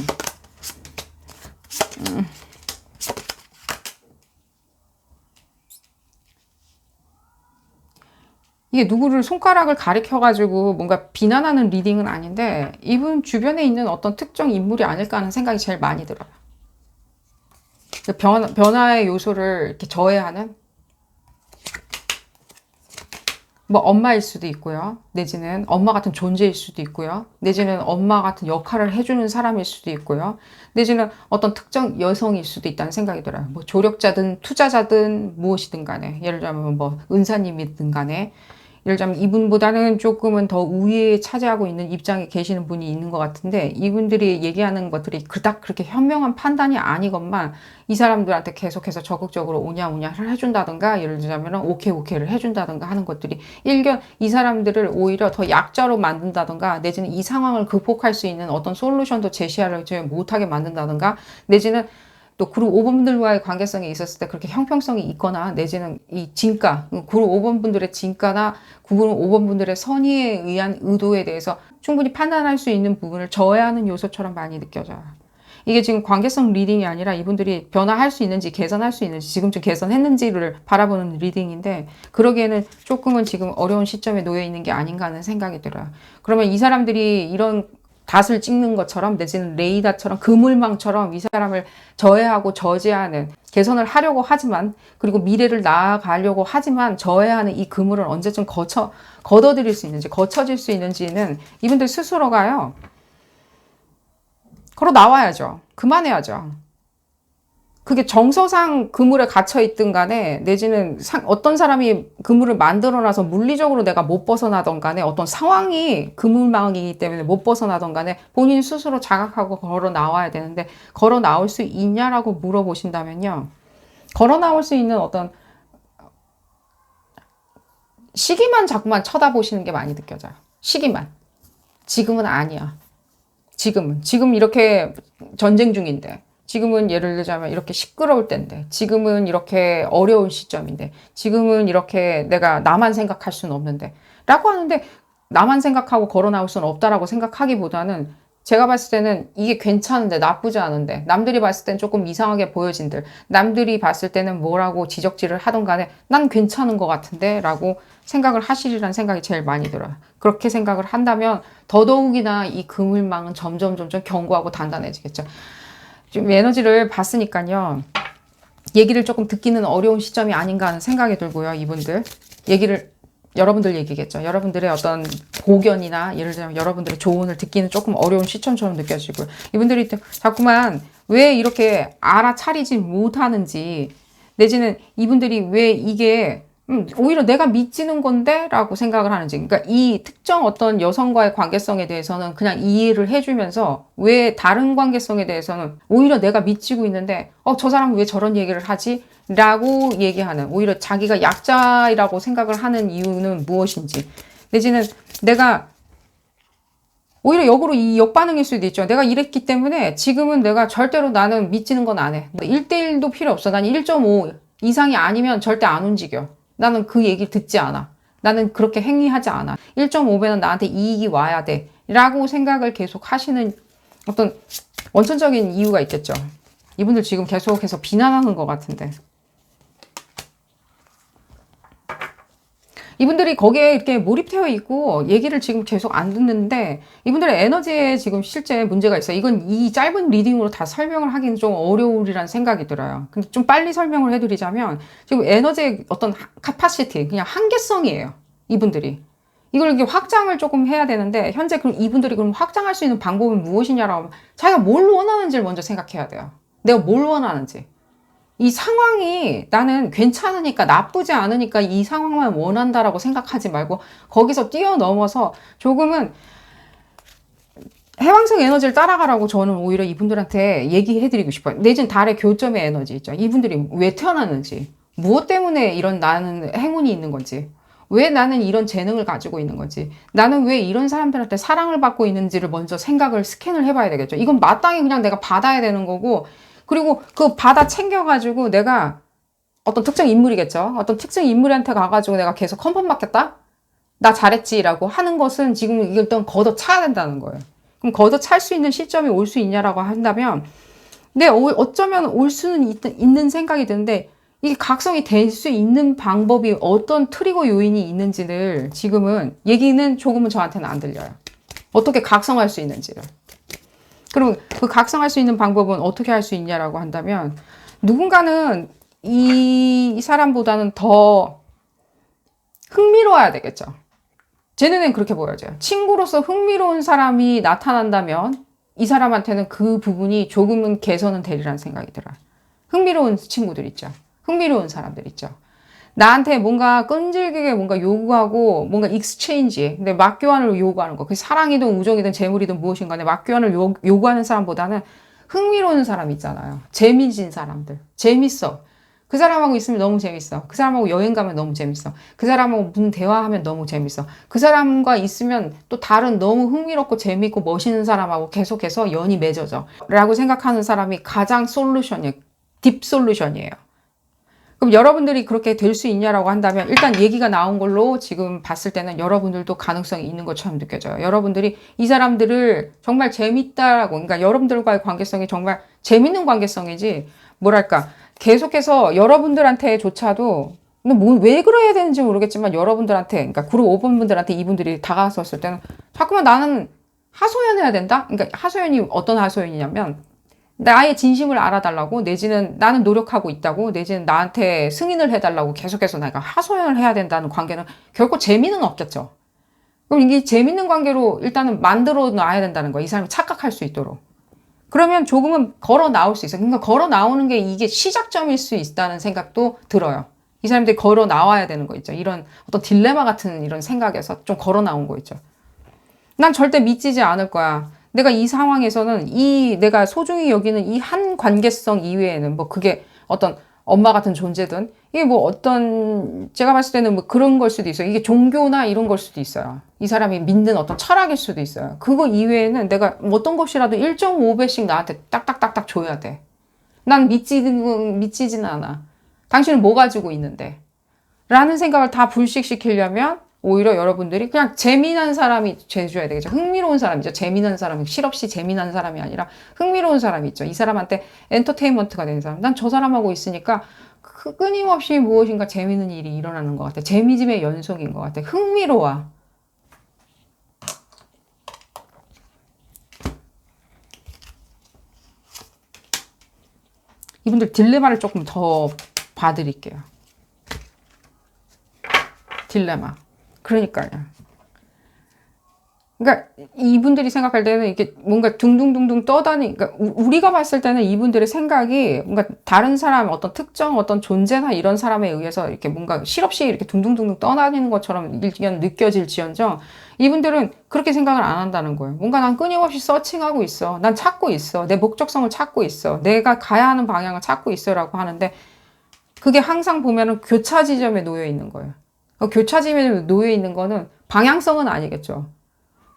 이게 누구를 손가락을 가리켜가지고 뭔가 비난하는 리딩은 아닌데, 이분 주변에 있는 어떤 특정 인물이 아닐까 하는 생각이 제일 많이 들어요. 변화의 요소를 이렇게 저해하는, 뭐 엄마일 수도 있고요. 내지는 엄마 같은 존재일 수도 있고요. 내지는 엄마 같은 역할을 해주는 사람일 수도 있고요. 내지는 어떤 특정 여성일 수도 있다는 생각이 들어요. 뭐 조력자든 투자자든 무엇이든 간에, 예를 들면 뭐 은사님이든 간에, 예를 들자면 이분보다는 조금은 더 우위에 차지하고 있는 입장에 계시는 분이 있는 것 같은데, 이분들이 얘기하는 것들이 그닥 그렇게 현명한 판단이 아니건만 이 사람들한테 계속해서 적극적으로 오냐오냐를 해준다든가, 예를 들자면 오케이를 해준다든가 하는 것들이 일견 이 사람들을 오히려 더 약자로 만든다든가, 내지는 이 상황을 극복할 수 있는 어떤 솔루션도 제시하지 못하게 만든다든가, 내지는 또 그룹 5번분들과의 관계성이 있었을 때 그렇게 형평성이 있거나, 내지는 이 진가, 그룹 5번분들의 진가나 그룹 5번분들의 선의에 의한 의도에 대해서 충분히 판단할 수 있는 부분을 저해하는 요소처럼 많이 느껴져요. 이게 지금 관계성 리딩이 아니라 이분들이 변화할 수 있는지 개선할 수 있는지 지금쯤 개선했는지를 바라보는 리딩인데 그러기에는 조금은 지금 어려운 시점에 놓여 있는 게 아닌가 하는 생각이 들어요. 그러면 이 사람들이 이런 닷을 찍는 것처럼 내지는 레이더처럼 그물망처럼 이 사람을 저해하고 저지하는 개선을 하려고 하지만 그리고 미래를 나아가려고 하지만 저해하는 이 그물을 언제쯤 걷어들일 수 있는지 거쳐질 수 있는지는 이분들 스스로가요. 걸어 나와야죠. 그만해야죠. 그게 정서상 그물에 갇혀 있든 간에 내지는 어떤 사람이 그물을 만들어놔서 물리적으로 내가 못 벗어나던 간에 어떤 상황이 그물망이기 때문에 못 벗어나던 간에 본인 스스로 자각하고 걸어 나와야 되는데 걸어 나올 수 있냐라고 물어보신다면요. 걸어 나올 수 있는 어떤 시기만 자꾸만 쳐다보시는 게 많이 느껴져요. 시기만. 지금은 아니야. 지금 이렇게 전쟁 중인데 지금은 예를 들자면 이렇게 시끄러울 때인데 지금은 이렇게 어려운 시점인데 지금은 이렇게 내가 나만 생각할 수는 없는데 라고 하는데 나만 생각하고 걸어 나올 수는 없다라고 생각하기보다는 제가 봤을 때는 이게 괜찮은데 나쁘지 않은데 남들이 봤을 땐 조금 이상하게 보여진들 남들이 봤을 때는 뭐라고 지적질을 하던 간에 난 괜찮은 것 같은데 라고 생각을 하시리라는 생각이 제일 많이 들어요. 그렇게 생각을 한다면 더더욱이나 이 그물망은 점점 견고하고 단단해지겠죠. 좀 에너지를 봤으니까요. 얘기를 조금 듣기는 어려운 시점이 아닌가 하는 생각이 들고요. 이분들 여러분들 얘기겠죠. 여러분들의 어떤 고견이나 예를 들면 여러분들의 조언을 듣기는 조금 어려운 시점처럼 느껴지고요. 이분들이 자꾸만 왜 이렇게 알아차리지 못하는지 내지는 이분들이 왜 이게 오히려 내가 미치는 건데? 라고 생각을 하는지. 그러니까 이 특정 어떤 여성과의 관계성에 대해서는 그냥 이해를 해주면서 왜 다른 관계성에 대해서는 오히려 내가 미치고 있는데 저 사람은 왜 저런 얘기를 하지? 라고 얘기하는 오히려 자기가 약자라고 생각을 하는 이유는 무엇인지 내지는 내가 오히려 역으로 이 역반응일 수도 있죠. 내가 이랬기 때문에 지금은 내가 절대로 나는 미치는 건 안 해. 1대1도 필요 없어. 난 1.5 이상이 아니면 절대 안 움직여. 나는 그 얘기를 듣지 않아. 나는 그렇게 행위하지 않아. 1.5배는 나한테 이익이 와야 돼. 라고 생각을 계속 하시는 어떤 원천적인 이유가 있겠죠. 이분들 지금 계속해서 비난하는 것 같은데. 이분들이 거기에 이렇게 몰입되어 있고 얘기를 지금 계속 안 듣는데 이분들의 에너지에 지금 실제 문제가 있어요. 이건 이 짧은 리딩으로 다 설명을 하기는 좀 어려우리라는 생각이 들어요. 근데 좀 빨리 설명을 해드리자면 지금 에너지의 어떤 카파시티, 그냥 한계성이에요. 이분들이. 이걸 이렇게 확장을 조금 해야 되는데 현재 그럼 이분들이 그럼 확장할 수 있는 방법은 무엇이냐라고 하면 자기가 뭘 원하는지를 먼저 생각해야 돼요. 내가 뭘 원하는지. 이 상황이 나는 괜찮으니까 나쁘지 않으니까 이 상황만 원한다라고 생각하지 말고 거기서 뛰어넘어서 조금은 해왕성 에너지를 따라가라고 저는 오히려 이분들한테 얘기해드리고 싶어요. 내지는 달의 교점의 에너지 있죠. 이분들이 왜 태어났는지 무엇 때문에 이런 나는 행운이 있는 건지 왜 나는 이런 재능을 가지고 있는 건지 나는 왜 이런 사람들한테 사랑을 받고 있는지를 먼저 생각을 스캔을 해봐야 되겠죠. 이건 마땅히 그냥 내가 받아야 되는 거고 그리고 그 받아 챙겨가지고 내가 어떤 특정 인물이겠죠. 어떤 특정 인물한테 가가지고 내가 계속 컨펌 받겠다? 나 잘했지라고 하는 것은 지금 일단 걷어차야 된다는 거예요. 그럼 걷어찰 수 있는 시점이 올 수 있냐라고 한다면 어쩌면 올 수는 있는 생각이 드는데 이게 각성이 될 수 있는 방법이 어떤 트리거 요인이 있는지를 지금은 얘기는 조금은 저한테는 안 들려요. 어떻게 각성할 수 있는지를. 그럼 그 각성할 수 있는 방법은 어떻게 할 수 있냐라고 한다면 누군가는 이 사람보다는 더 흥미로워야 되겠죠. 제 눈엔 그렇게 보여져요. 친구로서 흥미로운 사람이 나타난다면 이 사람한테는 그 부분이 조금은 개선은 되리라는 생각이 들어요. 흥미로운 친구들 있죠. 흥미로운 사람들 있죠. 나한테 뭔가 끈질기게 뭔가 요구하고 뭔가 익스체인지 근데 맞교환을 요구하는 거. 그게 사랑이든 우정이든 재물이든 무엇인 간에 맞교환을 요구하는 사람보다는 흥미로운 사람 있잖아요. 재미진 사람들. 재밌어. 그 사람하고 있으면 너무 재밌어. 그 사람하고 여행 가면 너무 재밌어. 그 사람하고 무슨 대화하면 너무 재밌어. 그 사람과 있으면 또 다른 너무 흥미롭고 재밌고 멋있는 사람하고 계속해서 연이 맺어져. 라고 생각하는 사람이 가장 솔루션이에요. 딥 솔루션이에요. 그럼 여러분들이 그렇게 될 수 있냐라고 한다면 일단 얘기가 나온 걸로 지금 봤을 때는 여러분들도 가능성이 있는 것처럼 느껴져요. 여러분들이 이 사람들을 정말 재밌다라고, 그러니까 여러분들과의 관계성이 정말 재밌는 관계성이지, 뭐랄까, 계속해서 여러분들한테조차도 왜 그래야 되는지 모르겠지만 여러분들한테, 그러니까 그룹 5번분들한테 이분들이 다가섰을 때는 자꾸만 나는 하소연해야 된다? 그러니까 하소연이 어떤 하소연이냐면 나의 진심을 알아달라고, 내지는 나는 노력하고 있다고, 내지는 나한테 승인을 해달라고 계속해서 내가 하소연을 해야 된다는 관계는 결코 재미는 없겠죠. 그럼 이게 재밌는 관계로 일단은 만들어 놔야 된다는 거야. 이 사람이 착각할 수 있도록. 그러면 조금은 걸어 나올 수 있어요. 그러니까 걸어 나오는 게 이게 시작점일 수 있다는 생각도 들어요. 이 사람들이 걸어 나와야 되는 거 있죠. 이런 어떤 딜레마 같은 이런 생각에서 좀 걸어 나온 거 있죠. 난 절대 미치지 않을 거야. 내가 이 상황에서는 내가 소중히 여기는 이 한 관계성 이외에는 뭐 그게 어떤 엄마 같은 존재든 이게 뭐 어떤 제가 봤을 때는 뭐 그런 걸 수도 있어요. 이게 종교나 이런 걸 수도 있어요. 이 사람이 믿는 어떤 철학일 수도 있어요. 그거 이외에는 내가 어떤 것이라도 1.5배씩 나한테 딱딱딱딱 줘야 돼. 난 미치지는 않아. 당신은 뭐 가지고 있는데? 라는 생각을 다 불식시키려면 오히려 여러분들이 그냥 재미난 사람이 돼줘야 되겠죠. 흥미로운 사람이죠. 재미난 사람이, 실없이 재미난 사람이 아니라 흥미로운 사람이 있죠. 이 사람한테 엔터테인먼트가 되는 사람. 난 저 사람하고 있으니까 끊임없이 무엇인가 재미있는 일이 일어나는 것 같아. 재미짐의 연속인 것 같아. 흥미로워. 이분들 딜레마를 조금 더 봐드릴게요. 딜레마. 그러니까요. 그러니까 이분들이 생각할 때는 이게 뭔가 둥둥둥둥 떠다니니까 우리가 봤을 때는 이분들의 생각이 뭔가 다른 사람 어떤 특정 어떤 존재나 이런 사람에 의해서 이렇게 뭔가 실없이 이렇게 둥둥둥둥 떠다니는 것처럼 느껴질지언정 이분들은 그렇게 생각을 안 한다는 거예요. 뭔가 난 끊임없이 서칭하고 있어. 난 찾고 있어. 내 목적성을 찾고 있어. 내가 가야 하는 방향을 찾고 있어라고 하는데 그게 항상 보면은 교차 지점에 놓여 있는 거예요. 교차 지점에 놓여 있는 거는 방향성은 아니겠죠.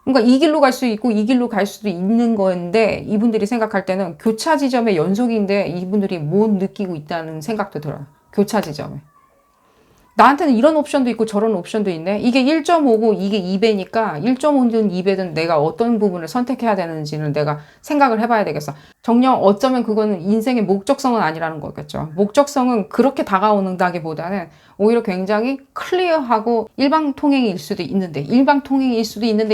그러니까 이 길로 갈 수 있고 이 길로 갈 수도 있는 건데 이분들이 생각할 때는 교차 지점의 연속인데 이분들이 못 느끼고 있다는 생각도 들어요. 교차 지점에. 나한테는 이런 옵션도 있고 저런 옵션도 있네. 이게 1.5고 이게 2배니까 1.5든 2배든 내가 어떤 부분을 선택해야 되는지는 내가 생각을 해봐야 되겠어. 정녕 어쩌면 그거는 인생의 목적성은 아니라는 거겠죠. 목적성은 그렇게 다가오는다기보다는 오히려 굉장히 클리어하고 일방통행일 수도 있는데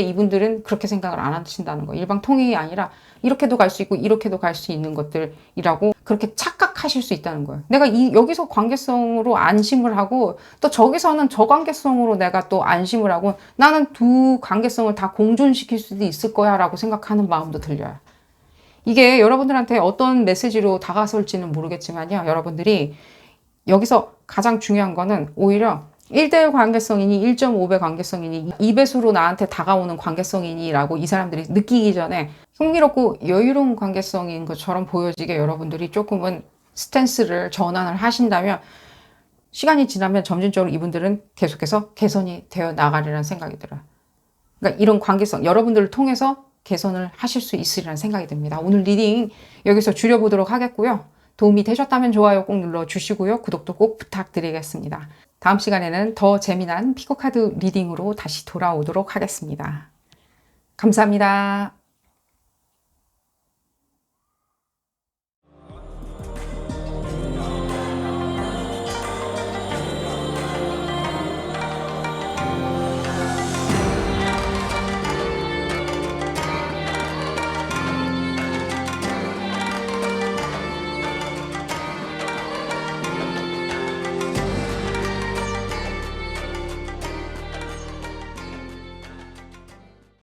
이분들은 그렇게 생각을 안 하신다는 거예요. 일방통행이 아니라 이렇게도 갈 수 있고 이렇게도 갈 수 있는 것들이라고 그렇게 착각하실 수 있다는 거예요. 내가 여기서 관계성으로 안심을 하고 또 저기서는 저 관계성으로 내가 또 안심을 하고 나는 두 관계성을 다 공존시킬 수도 있을 거야 라고 생각하는 마음도 들려요. 이게 여러분들한테 어떤 메시지로 다가설지는 모르겠지만요. 여러분들이 여기서 가장 중요한 거는 오히려 1대1 관계성이니 1.5배 관계성이니 2배수로 나한테 다가오는 관계성이니 라고 이 사람들이 느끼기 전에 흥미롭고 여유로운 관계성인 것처럼 보여지게 여러분들이 조금은 스탠스를 전환을 하신다면 시간이 지나면 점진적으로 이분들은 계속해서 개선이 되어 나가리라는 생각이 들어요. 그러니까 이런 관계성 여러분들을 통해서 개선을 하실 수 있으리라는 생각이 듭니다. 오늘 리딩 여기서 줄여보도록 하겠고요. 도움이 되셨다면 좋아요 꼭 눌러주시고요. 구독도 꼭 부탁드리겠습니다. 다음 시간에는 더 재미난 피코카드 리딩으로 다시 돌아오도록 하겠습니다. 감사합니다.